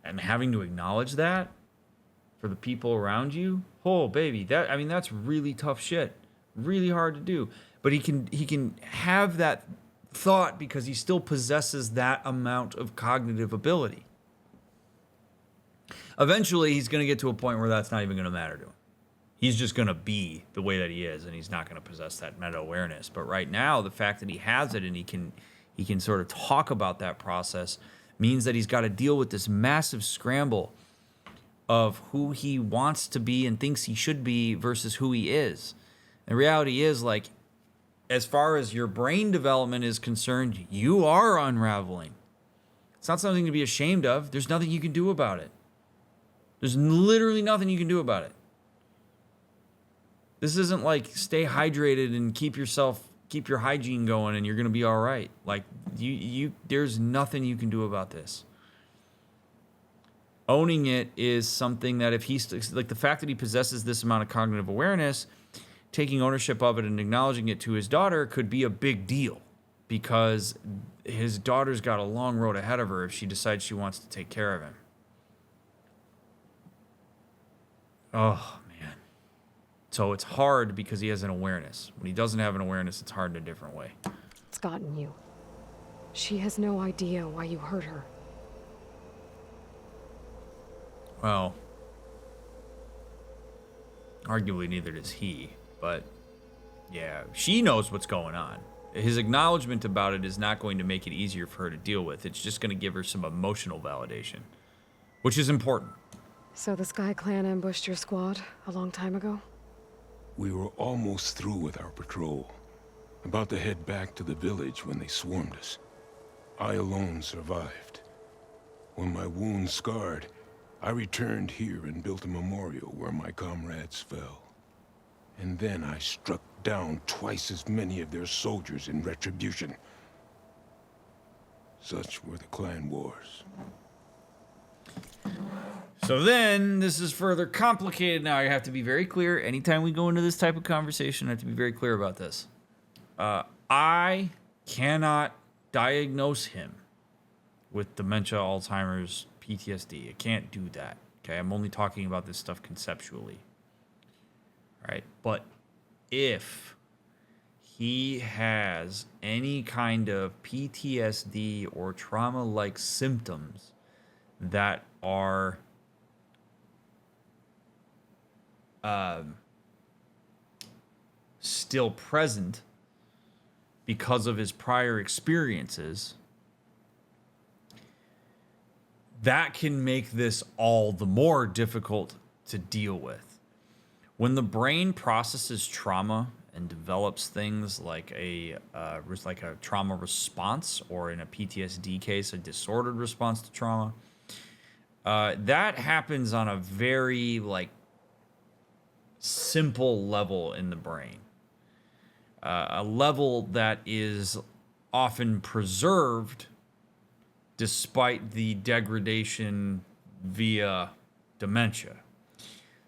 And having to acknowledge that for the people around you, oh, baby, that's really tough shit. Really hard to do. But he can have that thought because he still possesses that amount of cognitive ability. Eventually, he's going to get to a point where that's not even going to matter to him. He's just going to be the way that he is, and he's not going to possess that meta-awareness. But right now, the fact that he has it and he can sort of talk about that process means that he's got to deal with this massive scramble of who he wants to be and thinks he should be versus who he is. The reality is, like, as far as your brain development is concerned, you are unraveling. It's not something to be ashamed of. There's nothing you can do about it. There's literally nothing you can do about it. This isn't like stay hydrated and keep your hygiene going and you're going to be all right. Like there's nothing you can do about this. Owning it is something that if he's like the fact that he possesses this amount of cognitive awareness, taking ownership of it and acknowledging it to his daughter could be a big deal because his daughter's got a long road ahead of her if she decides she wants to take care of him. Oh, man. So it's hard because he has an awareness. When he doesn't have an awareness, it's hard in a different way. It's gotten you. She has no idea why you hurt her. Well, arguably neither does he, but yeah, she knows what's going on. His acknowledgement about it is not going to make it easier for her to deal with. It's just going to give her some emotional validation, which is important. So the Sky Clan ambushed your squad a long time ago? We were almost through with our patrol. About to head back to the village when they swarmed us. I alone survived. When my wounds scarred, I returned here and built a memorial where my comrades fell. And then I struck down twice as many of their soldiers in retribution. Such were the clan wars. So then, this is further complicated now. I have to be very clear. Anytime we go into this type of conversation, I have to be very clear about this. I cannot diagnose him with dementia, Alzheimer's, PTSD. I can't do that. Okay, I'm only talking about this stuff conceptually. All right, but if he has any kind of PTSD or trauma-like symptoms that are still present because of his prior experiences, that can make this all the more difficult to deal with. When the brain processes trauma and develops things like a trauma response, or in a PTSD case, a disordered response to trauma, that happens on a very simple level in the brain, a level that is often preserved despite the degradation via dementia.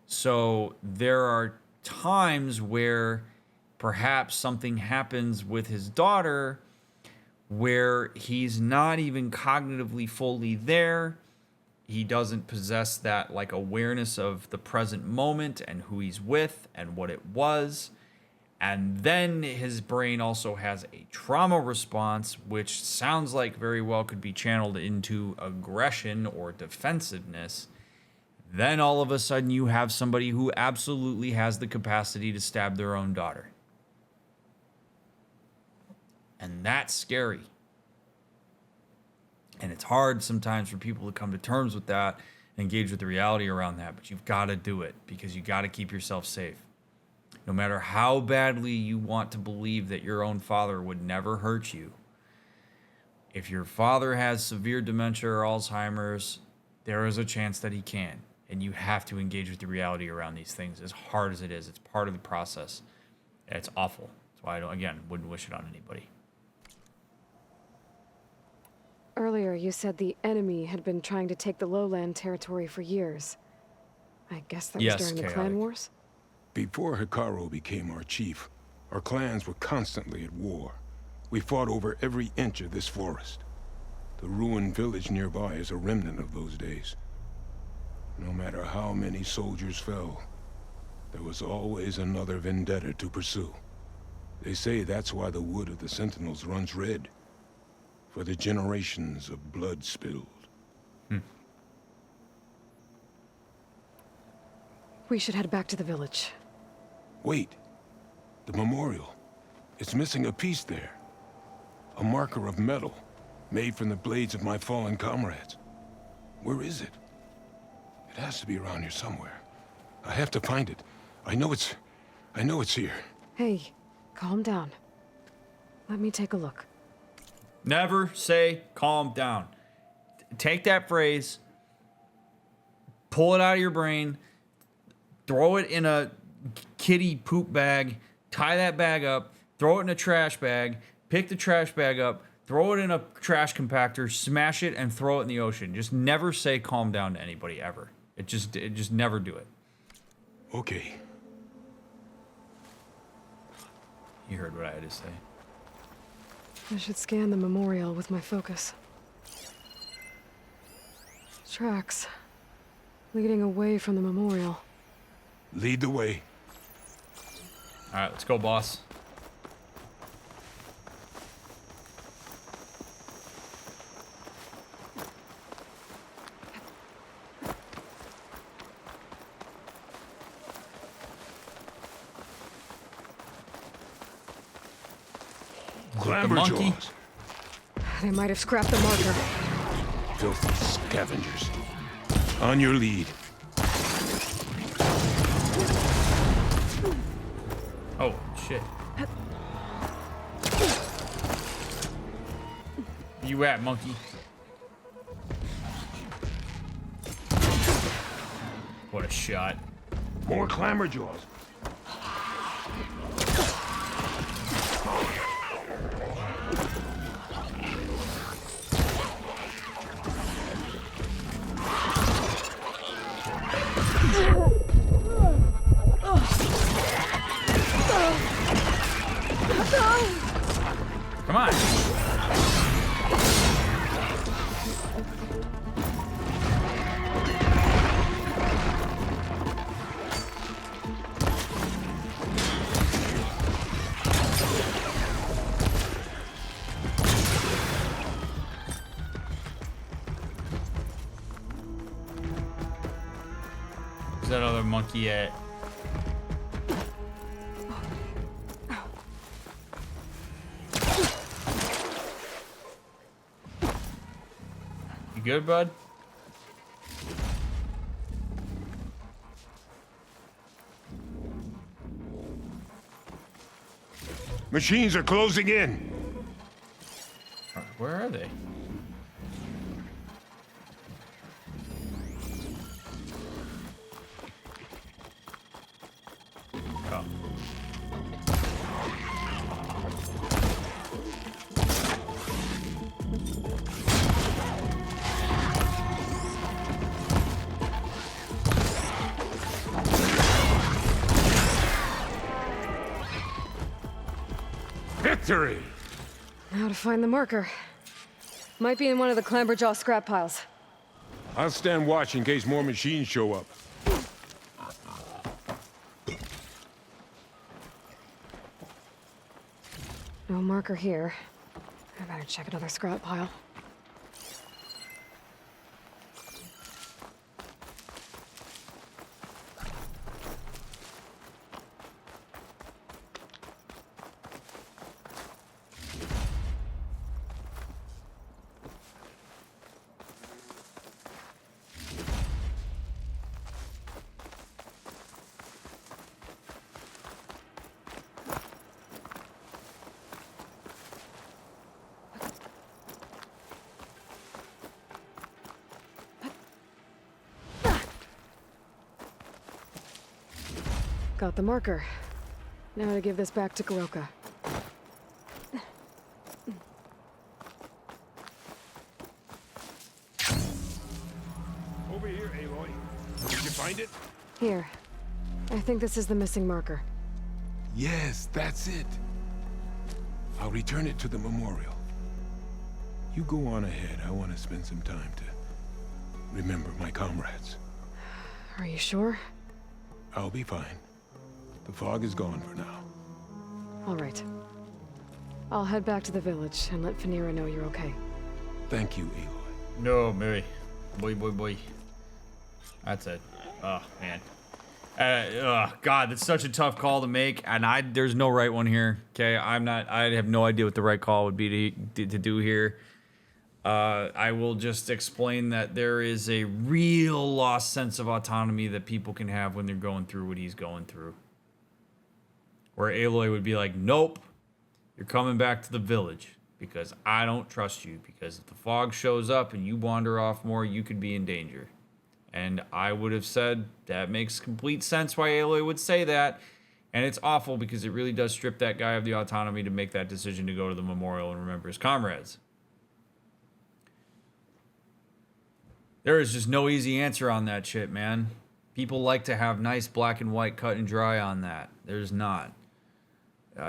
So there are times where perhaps something happens with his daughter where he's not even cognitively fully there. He doesn't possess that awareness of the present moment and who he's with and what it was. And then his brain also has a trauma response, which sounds like very well could be channeled into aggression or defensiveness. Then all of a sudden you have somebody who absolutely has the capacity to stab their own daughter. And that's scary. And it's hard sometimes for people to come to terms with that and engage with the reality around that. But you've got to do it because you got to keep yourself safe. No matter how badly you want to believe that your own father would never hurt you, if your father has severe dementia or Alzheimer's, there is a chance that he can. And you have to engage with the reality around these things, as hard as it is. It's part of the process. And it's awful. That's why I wouldn't wish it on anybody. Earlier, you said the enemy had been trying to take the lowland territory for years. I guess that was during the clan wars? Before Hikaru became our chief, our clans were constantly at war. We fought over every inch of this forest. The ruined village nearby is a remnant of those days. No matter how many soldiers fell, there was always another vendetta to pursue. They say that's why the wood of the Sentinels runs red. For the generations of blood spilled. We should head back to the village. Wait. The memorial. It's missing a piece there. A marker of metal, made from the blades of my fallen comrades. Where is it? It has to be around here somewhere. I have to find it. I know it's here. Hey, calm down. Let me take a look. Never say calm down. Take that phrase, pull it out of your brain, throw it in a kitty poop bag, tie that bag up, throw it in a trash bag, pick the trash bag up, throw it in a trash compactor, smash it, and throw it in the ocean. Just never say calm down to anybody ever. It just never do it. Okay. You heard what I had to say. I should scan the memorial with my focus. Tracks leading away from the memorial. Lead the way. All right, let's go, boss. Clamberjaws. They might have scrapped the marker. Filthy scavengers. On your lead. Oh, shit. You at, monkey? What a shot. More clamberjaws. Come on. Where's that other monkey at? You good, bud? Machines are closing in. Where are they? Oh. Victory! Now to find the marker. Might be in one of the Clamberjaw scrap piles. I'll stand watch in case more machines show up. No marker here. I better check another scrap pile. Got the marker. Now to give this back to Garoka. Over here, Aloy. Did you find it? Here. I think this is the missing marker. Yes, that's it. I'll return it to the memorial. You go on ahead. I want to spend some time to remember my comrades. Are you sure? I'll be fine. The fog is gone for now. All right. I'll head back to the village and let Phaneira know you're okay. Thank you, Aloy. No, Mary. Boy. That's it. Oh, man. God, that's such a tough call to make, and there's no right one here. Okay, I have no idea what the right call would be to do here. I will just explain that there is a real lost sense of autonomy that people can have when they're going through what he's going through. Where Aloy would be like, nope, you're coming back to the village because I don't trust you, because if the fog shows up and you wander off more, you could be in danger. And I would have said that makes complete sense why Aloy would say that. And it's awful because it really does strip that guy of the autonomy to make that decision to go to the memorial and remember his comrades. There is just no easy answer on that shit, man. People like to have nice black and white cut and dry on that. There's not.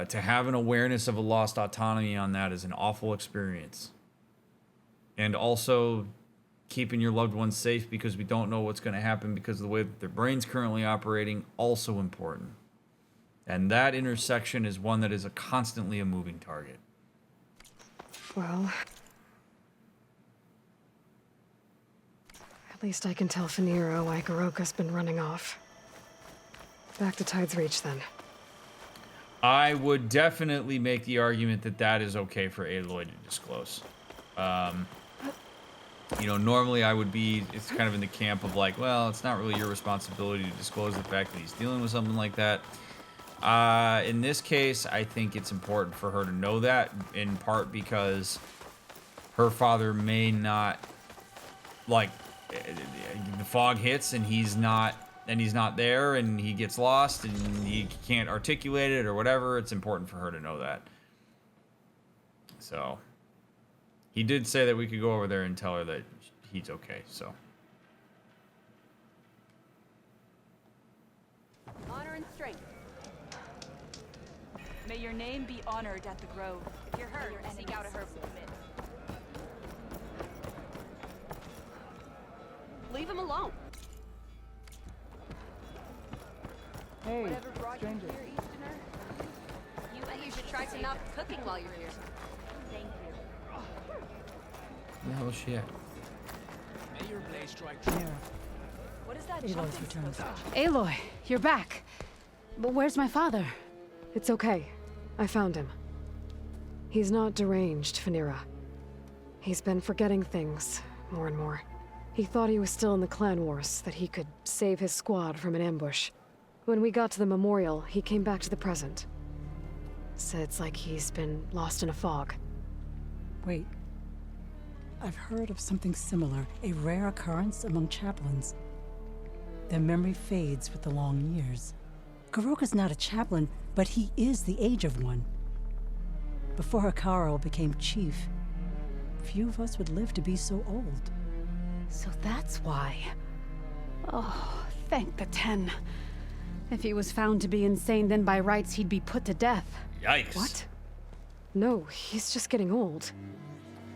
To have an awareness of a lost autonomy on that is an awful experience. And also, keeping your loved ones safe because we don't know what's going to happen because of the way that their brain's currently operating, also important. And that intersection is one that is constantly a moving target. Well, at least I can tell Phaneira why Goroka's been running off. Back to Tide's Reach, then. I would definitely make the argument that that is okay for Aloy to disclose. You know, normally I would be, it's kind of in the camp of like, well, it's not really your responsibility to disclose the fact that he's dealing with something like that. In this case, I think it's important for her to know that, in part because her father may not, like, the fog hits and he's not there and he gets lost and he can't articulate it or whatever. It's important for her to know that. So he did say that we could go over there and tell her that he's okay, so. Honor and strength. May your name be honored at the Grove. If you're hurt, seek out a herb to submit. Leave him alone. Hey, Whatever brought stranger. you here, Easterner? You should try some not cooking while you're here. Thank you. Where the hell is she at? May your blade strike There. What is that Aloy's jumping returned. supposed to Aloy, you're back. But where's my father? It's okay. I found him. He's not deranged, Phaneira. He's been forgetting things more and more. He thought he was still in the clan wars, that he could save his squad from an ambush. When we got to the memorial, he came back to the present. Said it's like he's been lost in a fog. Wait. I've heard of something similar, a rare occurrence among chaplains. Their memory fades with the long years. Goroka's not a chaplain, but he is the age of one. Before Hikaru became chief, few of us would live to be so old. So that's why. Oh, thank the 10. If he was found to be insane, then by rights he'd be put to death. Yikes. What? No, he's just getting old.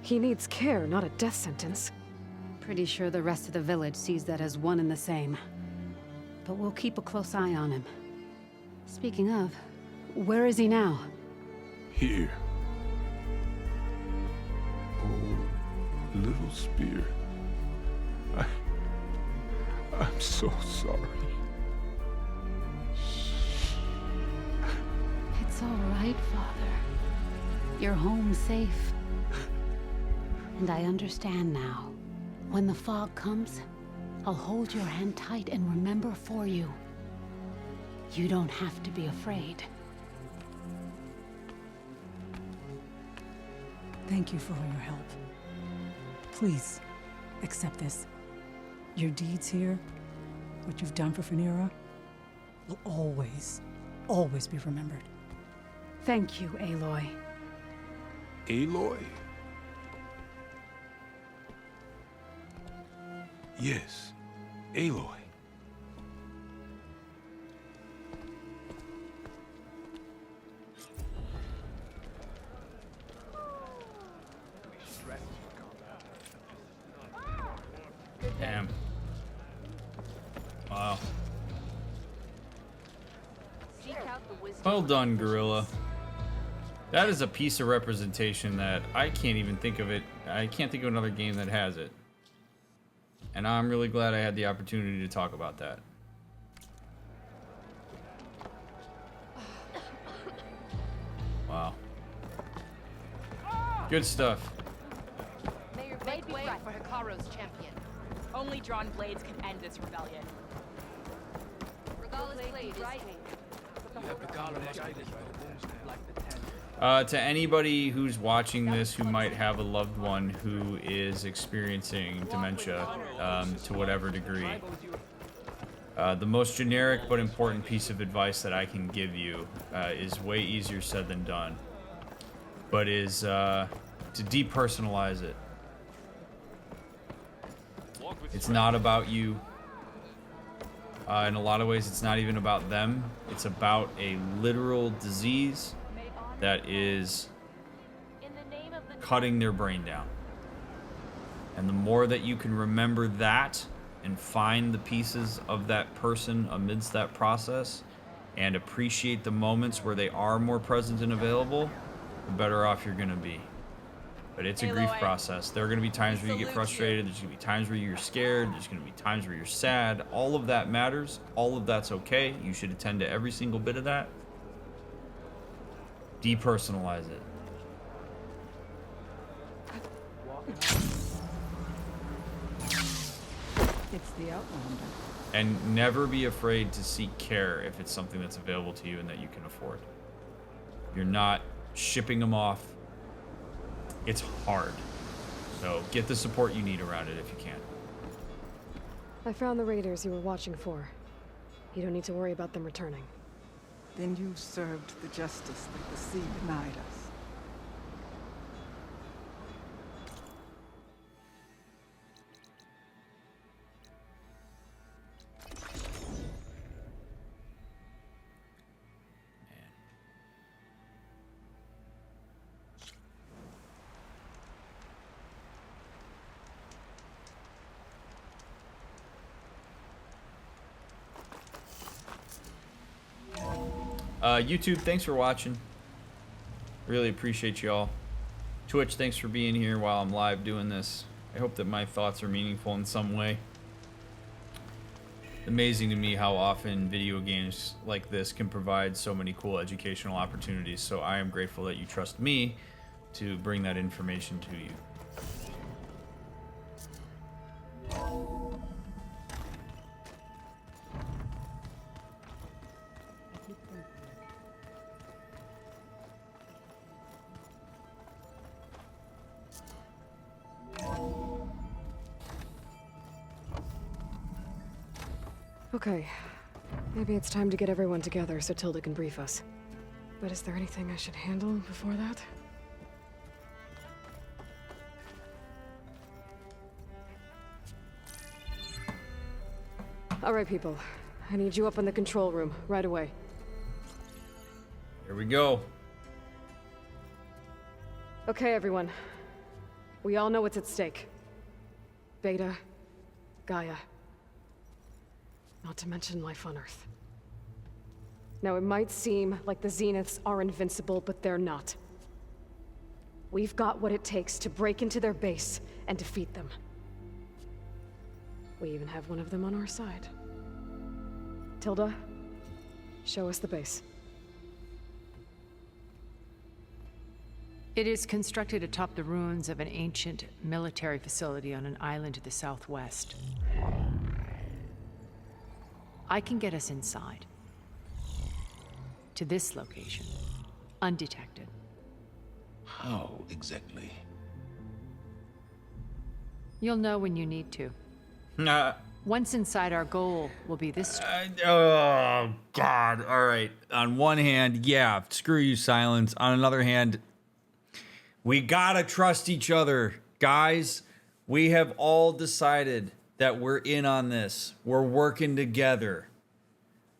He needs care, not a death sentence. Pretty sure the rest of the village sees that as one and the same. But we'll keep a close eye on him. Speaking of, where is he now? Here. Oh, little spear. I'm so sorry. It's all right, Father. You're home safe. And I understand now. When the fog comes, I'll hold your hand tight and remember for you. You don't have to be afraid. Thank you for all your help. Please, accept this. Your deeds here, what you've done for Phaneira, will always, always be remembered. Thank you, Aloy. Aloy? Yes, Aloy. Damn. Wow. seek out the wisdom Well of done, the Gorilla. That is a piece of representation that I can't even think of it. I can't think of another game that has it. And I'm really glad I had the opportunity to talk about that. Wow. Good stuff. Mayor, make way for Hikaru's champion. Only drawn blades can end this rebellion. Regala's blade is right. To anybody who's watching this who might have a loved one who is experiencing dementia to whatever degree, the most generic but important piece of advice that I can give you is way easier said than done, but is to depersonalize it. It's not about you. In a lot of ways, it's not even about them. It's about a literal disease that is cutting their brain down. And the more that you can remember that and find the pieces of that person amidst that process and appreciate the moments where they are more present and available, the better off you're going to be. But it's a grief process. There are going to be times where you get frustrated. There's going to be times where you're scared. There's going to be times where you're sad. All of that matters. All of that's okay. You should attend to every single bit of that. Depersonalize it. It's the Outlander. And never be afraid to seek care if it's something that's available to you and that you can afford. You're not shipping them off. It's hard. So get the support you need around it if you can. I found the raiders you were watching for. You don't need to worry about them returning. Then you served the justice that the sea denied us. YouTube, thanks for watching. Really appreciate y'all. Twitch, thanks for being here while I'm live doing this. I hope that my thoughts are meaningful in some way. Amazing to me how often video games like this can provide so many cool educational opportunities. So I am grateful that you trust me to bring that information to you. Okay, maybe it's time to get everyone together so Tilda can brief us. But is there anything I should handle before that? All right, people. I need you up in the control room right away. Here we go. Okay, everyone. We all know what's at stake. Beta, Gaia. Not to mention life on Earth. Now, it might seem like the Zeniths are invincible, but they're not. We've got what it takes to break into their base and defeat them. We even have one of them on our side. Tilda, show us the base. It is constructed atop the ruins of an ancient military facility on an island to the southwest. I can get us inside. To this location. Undetected. How exactly? You'll know when you need to. Once inside, our goal will be this. Oh, God. All right. On one hand, yeah, screw you, Silence. On another hand, we gotta trust each other. Guys, we have all decided that we're in on this. We're working together.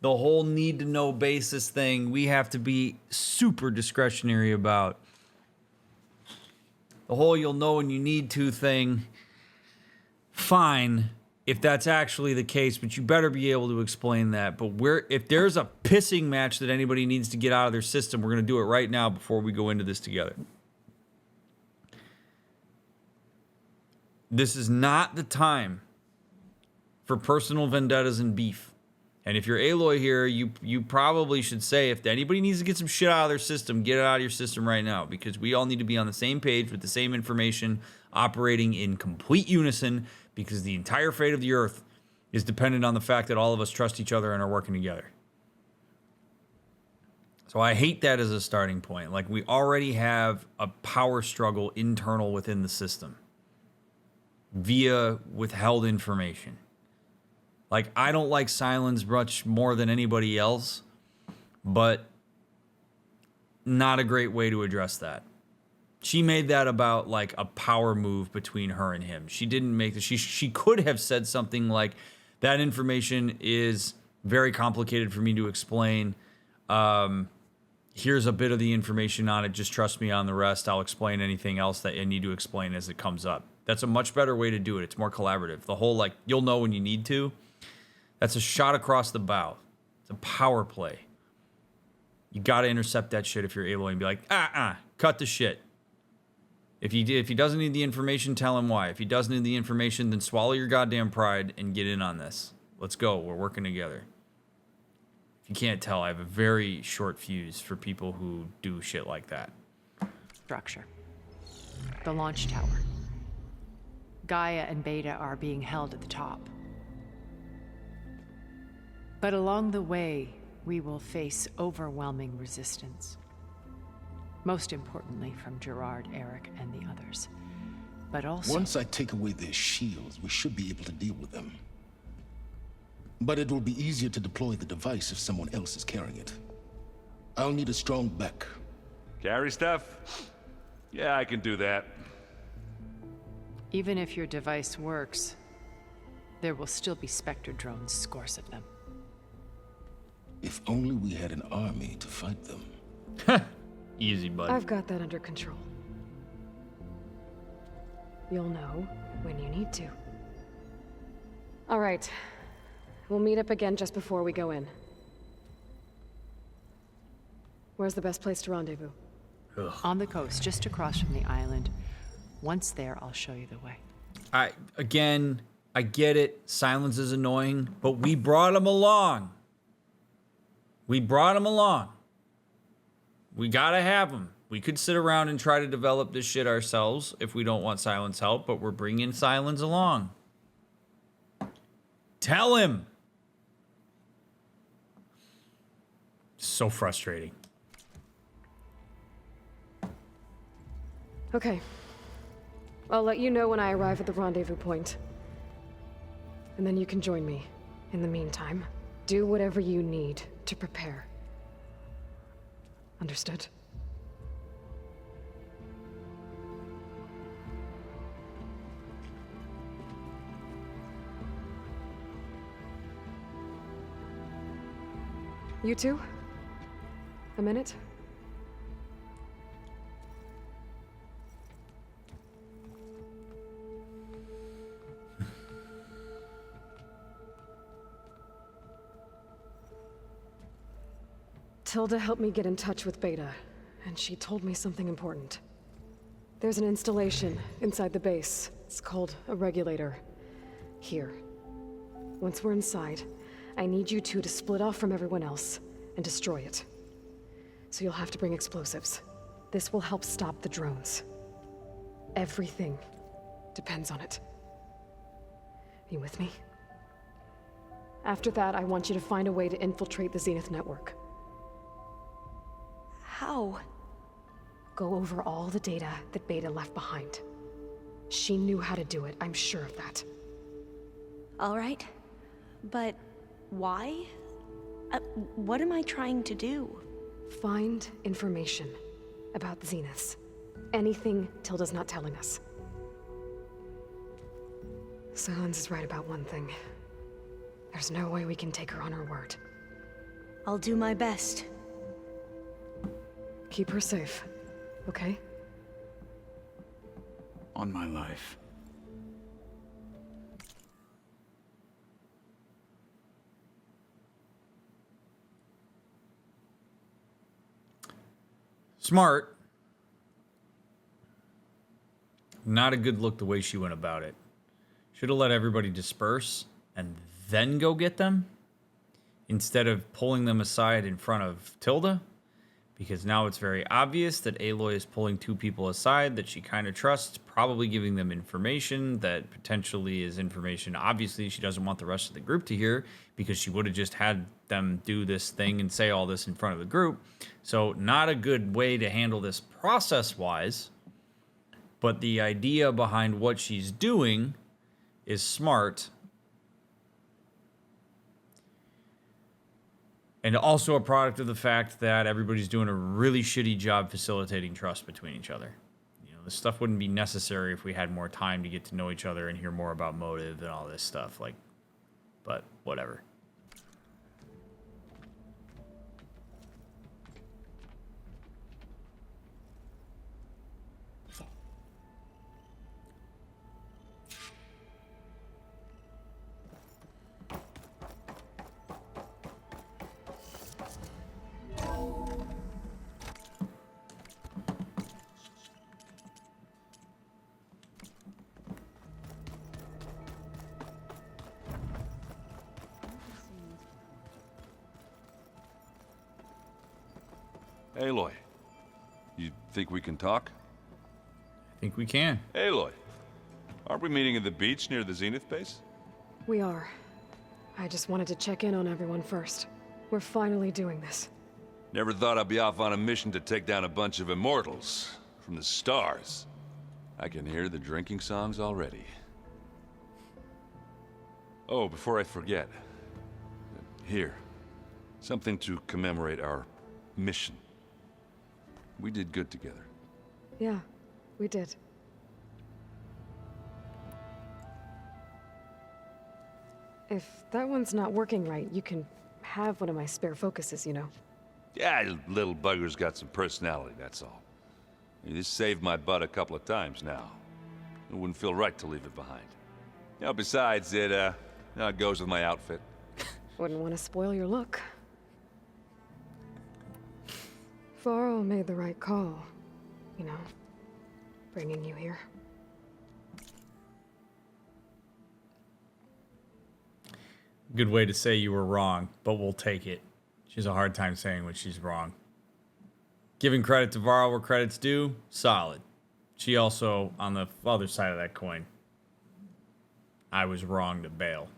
The whole need-to-know basis thing, we have to be super discretionary about. The whole you'll know when you need to thing, fine. if that's actually the case, but you better be able to explain that. But if there's a pissing match that anybody needs to get out of their system, we're going to do it right now before we go into this together. This is not the time for personal vendettas and beef. And if you're Aloy here, you probably should say, if anybody needs to get some shit out of their system, get it out of your system right now, because we all need to be on the same page with the same information, operating in complete unison, because the entire fate of the Earth is dependent on the fact that all of us trust each other and are working together. So I hate that as a starting point. Like, we already have a power struggle internal within the system via withheld information. Like, I don't like Silence much more than anybody else, but not a great way to address that. She made that about, like, a power move between her and him. She didn't make the... She could have said something like, that information is very complicated for me to explain. Here's a bit of the information on it. Just trust me on the rest. I'll explain anything else that I need to explain as it comes up. That's a much better way to do it. It's more collaborative. The whole, like, you'll know when you need to. That's a shot across the bow. It's a power play. You got to intercept that shit if you're Aloy and be like, cut the shit. If he doesn't need the information, tell him why. If he doesn't need the information, then swallow your goddamn pride and get in on this. Let's go. We're working together. If you can't tell, I have a very short fuse for people who do shit like that. Structure. The launch tower. Gaia and Beta are being held at the top. But along the way, we will face overwhelming resistance. Most importantly from Gerard, Eric, and the others. But also... Once I take away their shields, we should be able to deal with them. But it will be easier to deploy the device if someone else is carrying it. I'll need a strong back. Carry stuff? Yeah, I can do that. Even if your device works, there will still be Spectre drones, scores of them. If only we had an army to fight them. Easy, bud. I've got that under control. You'll know when you need to. All right. We'll meet up again just before we go in. Where's the best place to rendezvous? Ugh. On the coast, just across from the island. Once there, I'll show you the way. I get it. Silence is annoying, but we brought him along. We gotta have him. We could sit around and try to develop this shit ourselves if we don't want Silence help, but we're bringing Silence along. Tell him. So frustrating. Okay. I'll let you know when I arrive at the rendezvous point. And then you can join me. In the meantime, do whatever you need to prepare. Understood? You two? A minute? Tilda helped me get in touch with Beta, and she told me something important. There's an installation inside the base. It's called a regulator. Here. Once we're inside, I need you two to split off from everyone else and destroy it. So you'll have to bring explosives. This will help stop the drones. Everything depends on it. You with me? After that, I want you to find a way to infiltrate the Zenith network. How? Go over all the data that Beta left behind. She knew how to do it, I'm sure of that. All right. But why? What am I trying to do? Find information about the Zeniths. Anything Tilda's not telling us. Silence is right about one thing. There's no way we can take her on her word. I'll do my best. Keep her safe, okay? On my life. Smart. Not a good look the way she went about it. Should have let everybody disperse and then go get them instead of pulling them aside in front of Tilda, because now it's very obvious that Aloy is pulling two people aside that she kind of trusts, probably giving them information that potentially is information obviously she doesn't want the rest of the group to hear, because she would have just had them do this thing and say all this in front of the group. So not a good way to handle this process-wise, but the idea behind what she's doing is smart. And also a product of the fact that everybody's doing a really shitty job facilitating trust between each other. You know, this stuff wouldn't be necessary if we had more time to get to know each other and hear more about motive and all this stuff. Like, but whatever. Aloy, you think we can talk? I think we can. Aloy, aren't we meeting at the beach near the Zenith base? We are. I just wanted to check in on everyone first. We're finally doing this. Never thought I'd be off on a mission to take down a bunch of immortals from the stars. I can hear the drinking songs already. Oh, before I forget. Here. Something to commemorate our mission. We did good together. Yeah, we did. If that one's not working right, you can have one of my spare focuses, you know. Yeah, little bugger's got some personality, that's all. This saved my butt a couple of times now. It wouldn't feel right to leave it behind. You know, besides, it goes with my outfit. Wouldn't want to spoil your look. Varl made the right call, you know, bringing you here. Good way to say you were wrong, but we'll take it. She has a hard time saying when she's wrong. Giving credit to Varl where credit's due, solid. She also, on the other side of that coin, I was wrong to bail.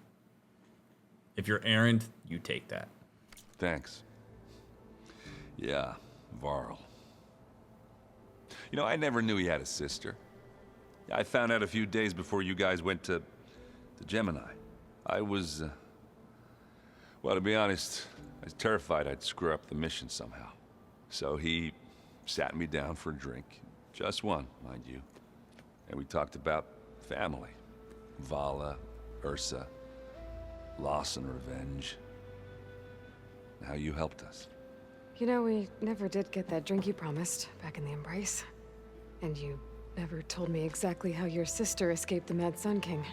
If you're errand, you take that. Thanks. Yeah, Varl. You know, I never knew he had a sister. I found out a few days before you guys went to Gemini. I was, well, to be honest, I was terrified I'd screw up the mission somehow. So he sat me down for a drink. Just one, mind you. And we talked about family. Vala, Ursa, loss and revenge. How you helped us. You know, we never did get that drink you promised back in the Embrace. And you never told me exactly how your sister escaped the Mad Sun King.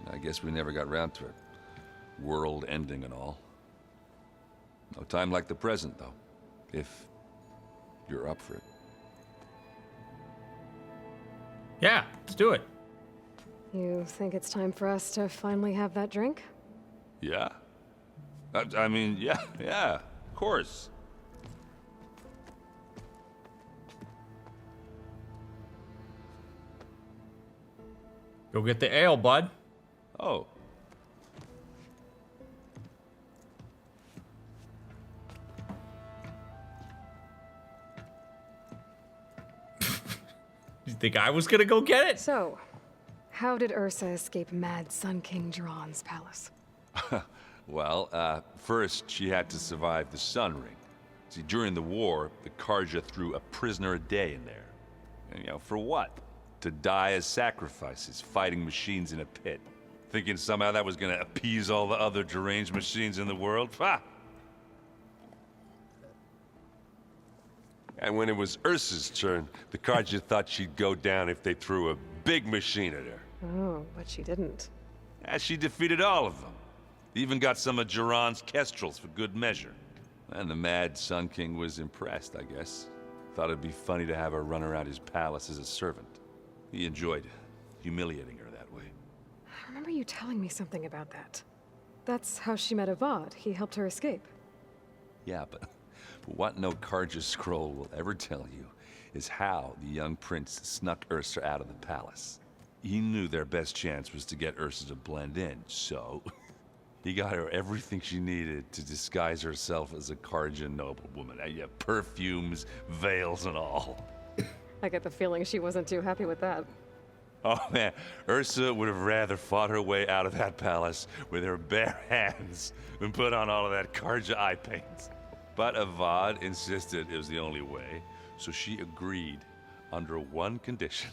I guess we never got round to it. World ending and all. No time like the present, though. If you're up for it. Yeah, let's do it. You think it's time for us to finally have that drink? Yeah. I mean, yeah, of course. Go get the ale, bud. Oh. You think I was gonna go get it? So, how did Ursa escape Mad Sun King Jiran's palace? Well, first she had to survive the Sun Ring. See, during the war, the Karja threw a prisoner a day in there. And, you know, for what? To die as sacrifices, fighting machines in a pit. Thinking somehow that was gonna appease all the other deranged machines in the world? Ha! And when it was Ursa's turn, the Karja thought she'd go down if they threw a big machine at her. Oh, but she didn't. And she defeated all of them. Even got some of Jiran's kestrels for good measure. And the mad Sun King was impressed, I guess. Thought it'd be funny to have her run around his palace as a servant. He enjoyed humiliating her that way. I remember you telling me something about that. That's how she met Avad. He helped her escape. Yeah, but what no Karja scroll will ever tell you is how the young prince snuck Ursa out of the palace. He knew their best chance was to get Ursa to blend in, so he got her everything she needed to disguise herself as a Karja noblewoman. Yeah, perfumes, veils, and all. I get the feeling she wasn't too happy with that. Oh man, Ursa would have rather fought her way out of that palace with her bare hands than put on all of that Karja eye paint. But Avad insisted it was the only way, so she agreed under one condition.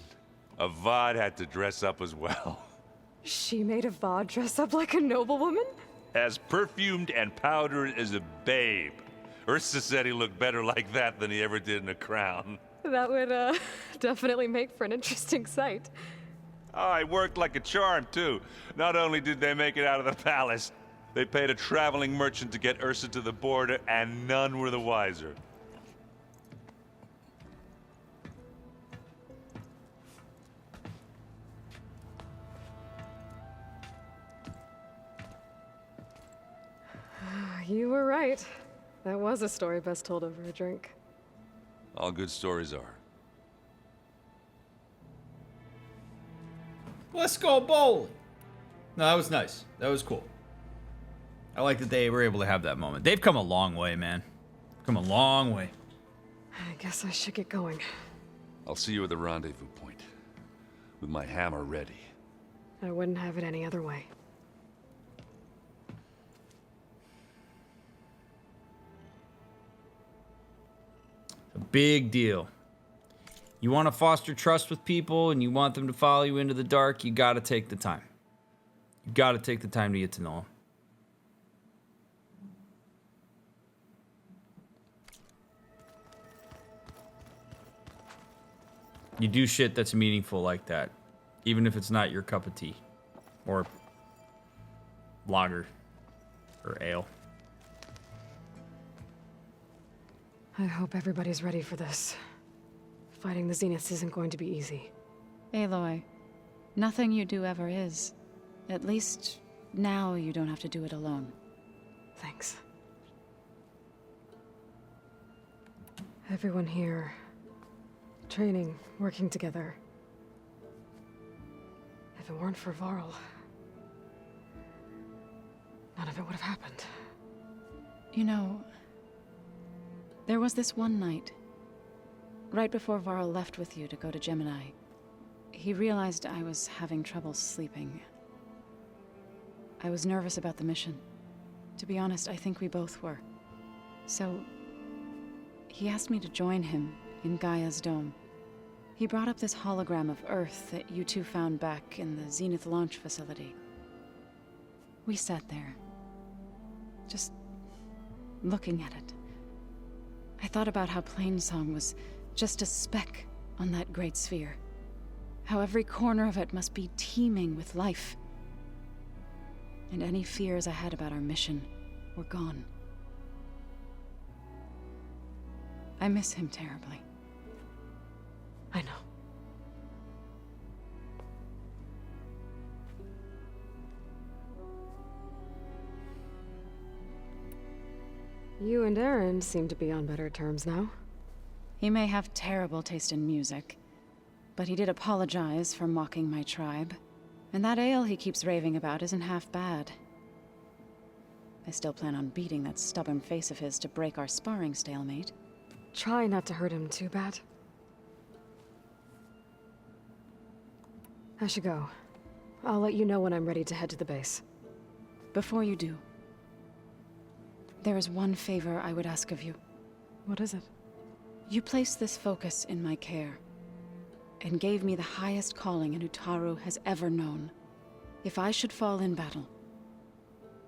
Avad had to dress up as well. She made Avad dress up like a noblewoman? As perfumed and powdered as a babe. Ursa said he looked better like that than he ever did in a crown. That would, definitely make for an interesting sight. Oh, it worked like a charm, too. Not only did they make it out of the palace, they paid a traveling merchant to get Ursa to the border, and none were the wiser. You were right. That was a story best told over a drink. All good stories are. Let's go bowling. No, that was nice. That was cool. I like that they were able to have that moment. They've come a long way, man. Come a long way. I guess I should get going. I'll see you at the rendezvous point, with my hammer ready. I wouldn't have it any other way. A big deal. You want to foster trust with people and you want them to follow you into the dark, you got to take the time. You got to take the time to get to know them. You do shit that's meaningful like that, even if it's not your cup of tea or lager or ale. I hope everybody's ready for this. Fighting the Zeniths isn't going to be easy. Aloy, nothing you do ever is. At least, now you don't have to do it alone. Thanks. Everyone here, training, working together. If it weren't for Varl, none of it would have happened. You know, there was this one night, right before Varl left with you to go to Gemini. He realized I was having trouble sleeping. I was nervous about the mission. To be honest, I think we both were. So, he asked me to join him in Gaia's dome. He brought up this hologram of Earth that you two found back in the Zenith launch facility. We sat there, just looking at it. I thought about how Plainsong was just a speck on that great sphere. How every corner of it must be teeming with life. And any fears I had about our mission were gone. I miss him terribly. I know. You and Aaron seem to be on better terms now. He may have terrible taste in music, but he did apologize for mocking my tribe. And that ale he keeps raving about isn't half bad. I still plan on beating that stubborn face of his to break our sparring stalemate. Try not to hurt him too bad. I should go. I'll let you know when I'm ready to head to the base. Before you do, there is one favor I would ask of you. What is it? You placed this focus in my care, and gave me the highest calling an Utaru has ever known. If I should fall in battle,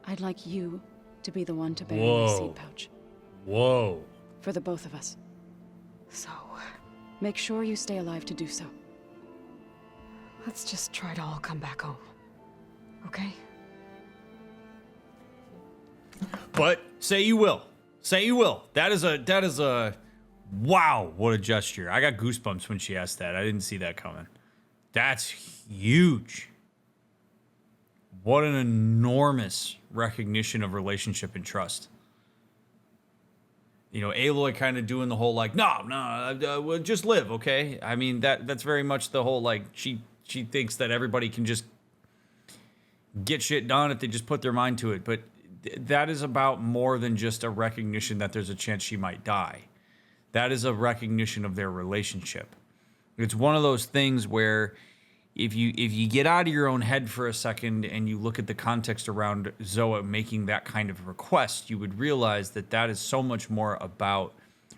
I'd like you to be the one to bury my seed pouch. Whoa. For the both of us. So, make sure you stay alive to do so. Let's just try to all come back home. Okay? But say you will. Say you will. That is a wow, what a gesture. I got goosebumps when she asked that. I didn't see that coming. That's huge. What an enormous recognition of relationship and trust. You know, Aloy kind of doing the whole like, no, we'll just live, okay? I mean, that's very much the whole like she thinks that everybody can just get shit done if they just put their mind to it. But that is about more than just a recognition that there's a chance she might die. That is a recognition of their relationship. It's one of those things where if you get out of your own head for a second and you look at the context around Zoe making that kind of request, you would realize that that is so much more about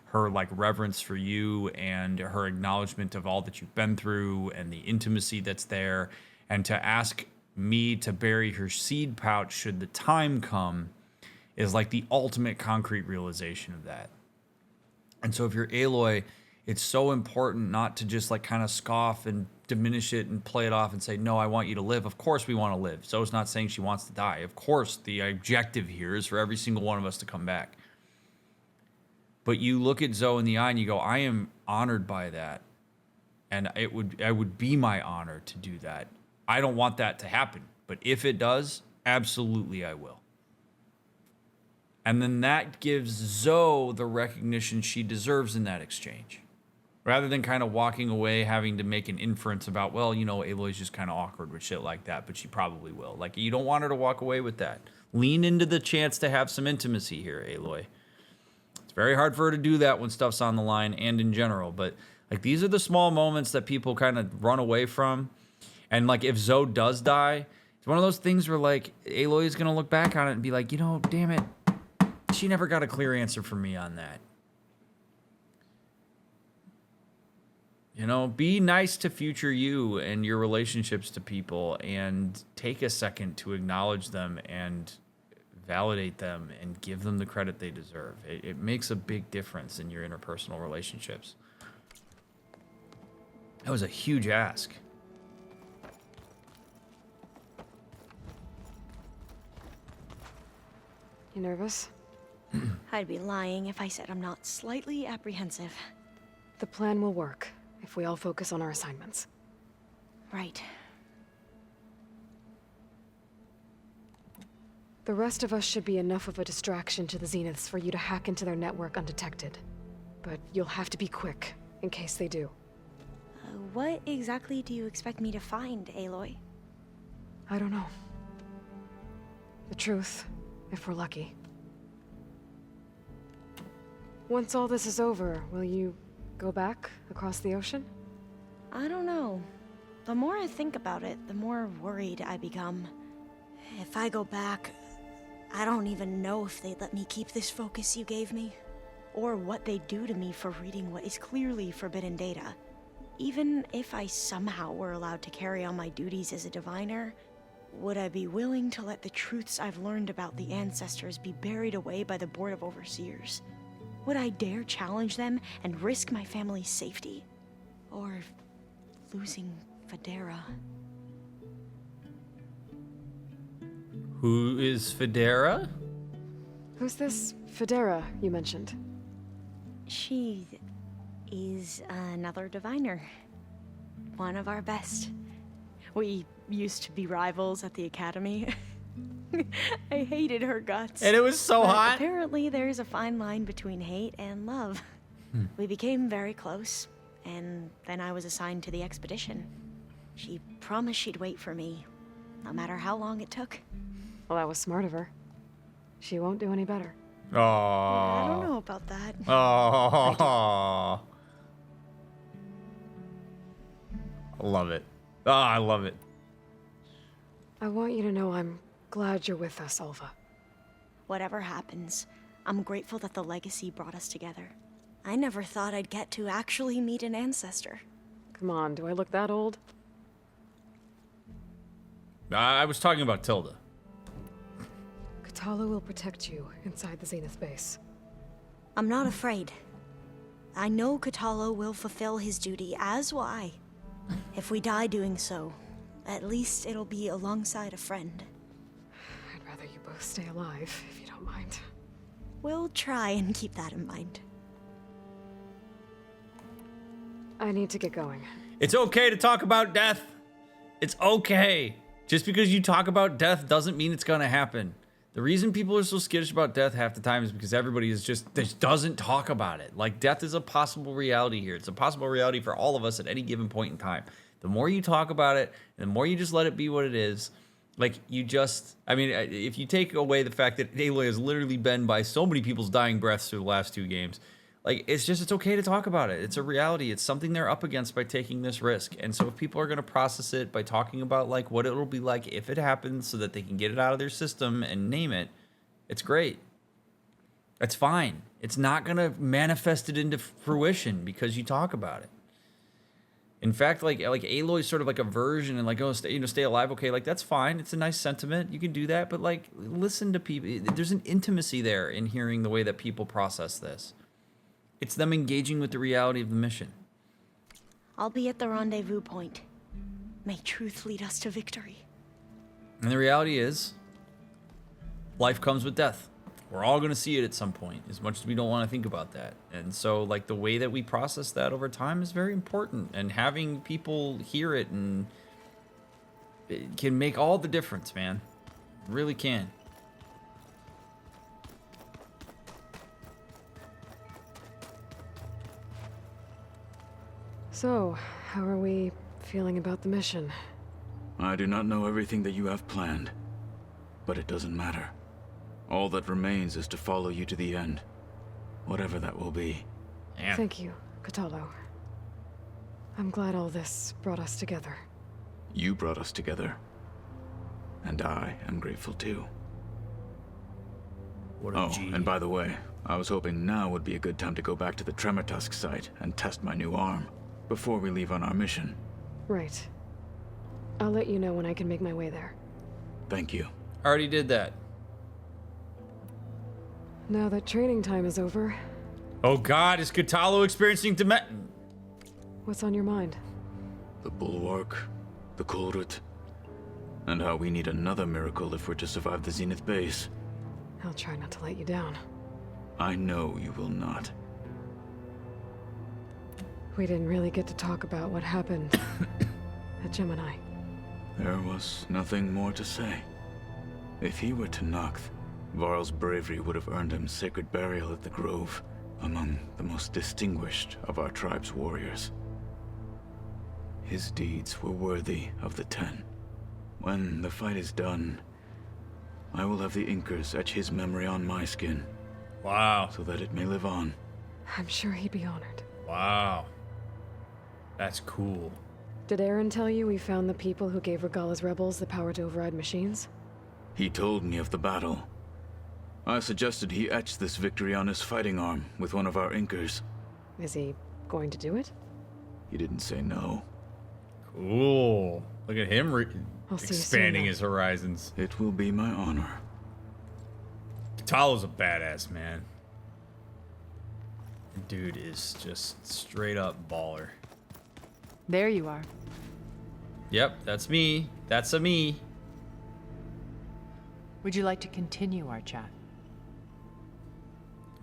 her like reverence for you and her acknowledgement of all that you've been through and the intimacy that's there. And to ask me to bury her seed pouch should the time come is like the ultimate concrete realization of that. And so if you're Aloy, it's so important not to just like kind of scoff and diminish it and play it off and say, no, I want you to live. Of course we want to live. Zoe's not saying she wants to die. Of course the objective here is for every single one of us to come back. But you look at Zoe in the eye and you go, I am honored by that. And it would be my honor to do that. I don't want that to happen. But if it does, absolutely I will. And then that gives Zoe the recognition she deserves in that exchange. Rather than kind of walking away having to make an inference about, well, you know, Aloy's just kind of awkward with shit like that, but she probably will. Like, you don't want her to walk away with that. Lean into the chance to have some intimacy here, Aloy. It's very hard for her to do that when stuff's on the line and in general, but like these are the small moments that people kind of run away from. And like if Zoe does die, it's one of those things where like Aloy is going to look back on it and be like, you know, damn it, she never got a clear answer from me on that. You know, be nice to future you and your relationships to people and take a second to acknowledge them and validate them and give them the credit they deserve. It makes a big difference in your interpersonal relationships. That was a huge ask. You nervous? I'd be lying if I said I'm not slightly apprehensive. The plan will work if we all focus on our assignments. Right. The rest of us should be enough of a distraction to the Zeniths for you to hack into their network undetected. But you'll have to be quick, in case they do. What exactly do you expect me to find, Aloy? I don't know. The truth, if we're lucky. Once all this is over, will you go back across the ocean? I don't know. The more I think about it, the more worried I become. If I go back, I don't even know if they'd let me keep this focus you gave me, or what they'd do to me for reading what is clearly forbidden data. Even if I somehow were allowed to carry on my duties as a diviner, would I be willing to let the truths I've learned about the ancestors be buried away by the Board of Overseers? Would I dare challenge them and risk my family's safety? Or losing Federa? Who is Federa? Who's this Federa you mentioned? She is another diviner. One of our best. We used to be rivals at the academy. I hated her guts. And it was so hot. Apparently there's a fine line between hate and love. We became very close, and then I was assigned to the expedition. She promised she'd wait for me, no matter how long it took. Well, that was smart of her. She won't do any better. Oh. I don't know about that. Oh. I love it. Oh, I love it. I want you to know I'm glad you're with us, Alva. Whatever happens, I'm grateful that the legacy brought us together. I never thought I'd get to actually meet an ancestor. Come on, do I look that old? I was talking about Tilda. Katala will protect you inside the Zenith base. I'm not afraid. I know Katala will fulfill his duty, as will I. If we die doing so, at least it'll be alongside a friend. I'd rather you both stay alive, if you don't mind. We'll try and keep that in mind. I need to get going. It's okay to talk about death. It's okay. Just because you talk about death doesn't mean it's gonna happen. The reason people are so skittish about death half the time is because everybody just doesn't talk about it. Like, death is a possible reality here. It's a possible reality for all of us at any given point in time. The more you talk about it, and the more you just let it be what it is, like, I mean, if you take away the fact that Aloy has literally been by so many people's dying breaths through the last 2 games, like, it's okay to talk about it. It's a reality. It's something they're up against by taking this risk. And so if people are going to process it by talking about, like, what it'll be like if it happens so that they can get it out of their system and name it, it's great. That's fine. It's not going to manifest it into fruition because you talk about it. In fact, like Aloy's sort of like a version and like, oh, stay alive. Okay, like, that's fine. It's a nice sentiment. You can do that. But, like, listen to people. There's an intimacy there in hearing the way that people process this. It's them engaging with the reality of the mission. I'll be at the rendezvous point. May truth lead us to victory. And the reality is, life comes with death. We're all going to see it at some point, as much as we don't want to think about that. And so, like, the way that we process that over time is very important. And having people hear it and it can make all the difference, man. It really can. So, how are we feeling about the mission? I do not know everything that you have planned, but it doesn't matter. All that remains is to follow you to the end, whatever that will be. Yeah. Thank you, Kotallo. I'm glad all this brought us together. You brought us together, and I am grateful too. What a G. And by the way, I was hoping now would be a good time to go back to the Tremortusk site and test my new arm before we leave on our mission. Right. I'll let you know when I can make my way there. Thank you. Already did that. Now that training time is over, Oh God, is Kotallo experiencing what's on your mind? The Bulwark, the Kulrut, and how we need another miracle if we're to survive the Zenith base. I'll try not to let you down. I know you will not. We didn't really get to talk about what happened at Gemini. There was nothing more to say. If he were to Noct, Varl's bravery would have earned him sacred burial at the Grove, among the most distinguished of our tribe's warriors. His deeds were worthy of the 10. When the fight is done, I will have the Inkers etch his memory on my skin. Wow. So that it may live on. I'm sure he'd be honored. Wow. That's cool. Did Aaron tell you we found the people who gave Regala's rebels the power to override machines? He told me of the battle. I suggested he etch this victory on his fighting arm with one of our Inkers. Is he going to do it? He didn't say no. Cool. Look at him I'll see you soon, expanding then. his horizons. It will be my honor. Kotallo's a badass, man. The dude is just straight up baller. There you are. Yep, that's me. That's a me. Would you like to continue our chat?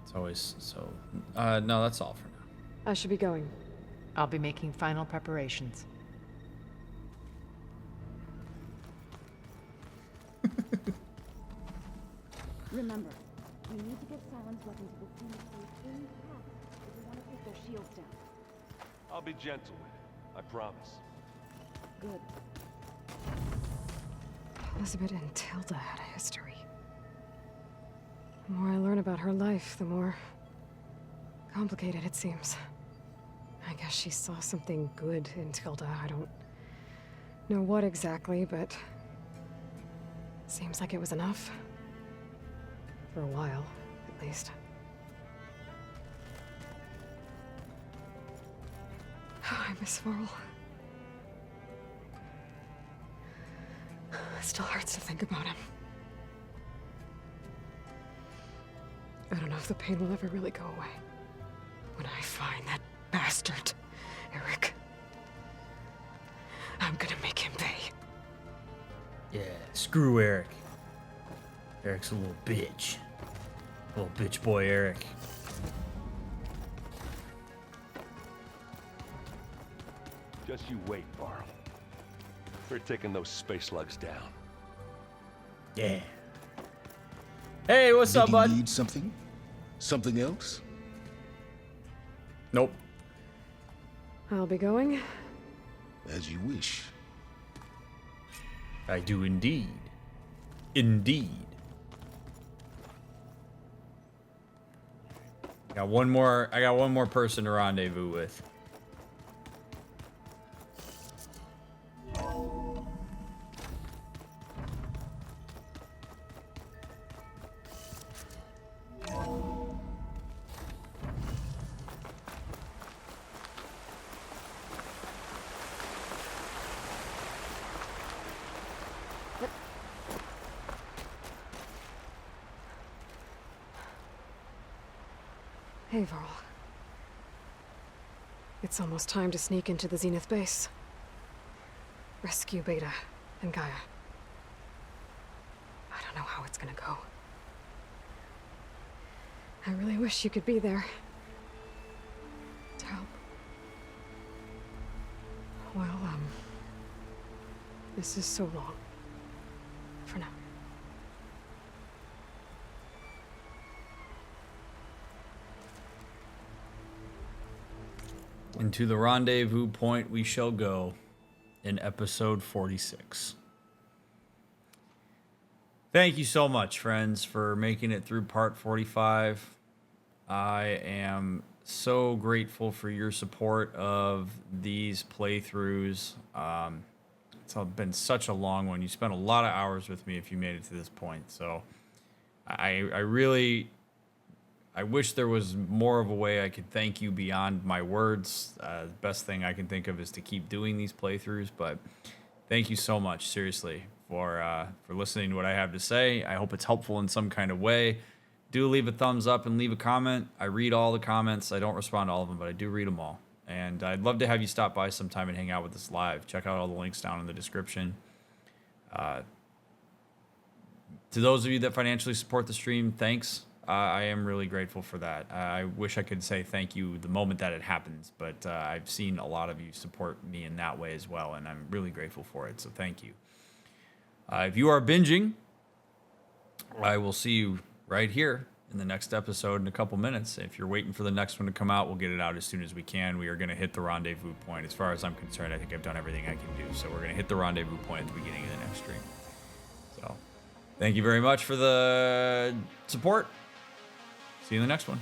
It's always so... no, that's all for now. I should be going. I'll be making final preparations. Remember, we need to get Silence weapons to the team intact if we want to take their shields down. I'll be gentle with it, I promise. Good. Elizabeth and Tilda had a history. The more I learn about her life, the more complicated it seems. I guess she saw something good in Tilda. I don't know what exactly, but seems like it was enough. For a while, at least. I miss Varl. It still hurts to think about him. I don't know if the pain will ever really go away. When I find that bastard, Eric, I'm gonna make him pay. Yeah, screw Eric. Eric's a little bitch. Little bitch boy Eric. Just you wait, Varl. We're taking those space slugs down. Yeah. Hey, what's up, bud? Did you need something? Something else? Nope. I'll be going. As you wish. I do indeed. Indeed. I got one more person to rendezvous with. Hey, Varl. It's almost time to sneak into the Zenith base. Rescue Beta and Gaia. I don't know how it's gonna go. I really wish you could be there. To help. Well, this is so long. For now. And to the rendezvous point we shall go in episode 46. Thank you so much, friends, for making it through part 45. I am so grateful for your support of these playthroughs. It's been such a long one. You spent a lot of hours with me if you made it to this point. So I wish there was more of a way I could thank you beyond my words. The best thing I can think of is to keep doing these playthroughs, but thank you so much, seriously, for listening to what I have to say. I hope it's helpful in some kind of way. Do leave a thumbs up and leave a comment. I read all the comments. I don't respond to all of them, but I do read them all. And I'd love to have you stop by sometime and hang out with us live. Check out all the links down in the description. To those of you that financially support the stream, thanks. I am really grateful for that. I wish I could say thank you the moment that it happens, but I've seen a lot of you support me in that way as well, and I'm really grateful for it, so thank you. If you are binging, I will see you right here in the next episode in a couple minutes. If you're waiting for the next one to come out, we'll get it out as soon as we can. We are going to hit the rendezvous point. As far as I'm concerned, I think I've done everything I can do, so we're going to hit the rendezvous point at the beginning of the next stream. So, thank you very much for the support. See you in the next one.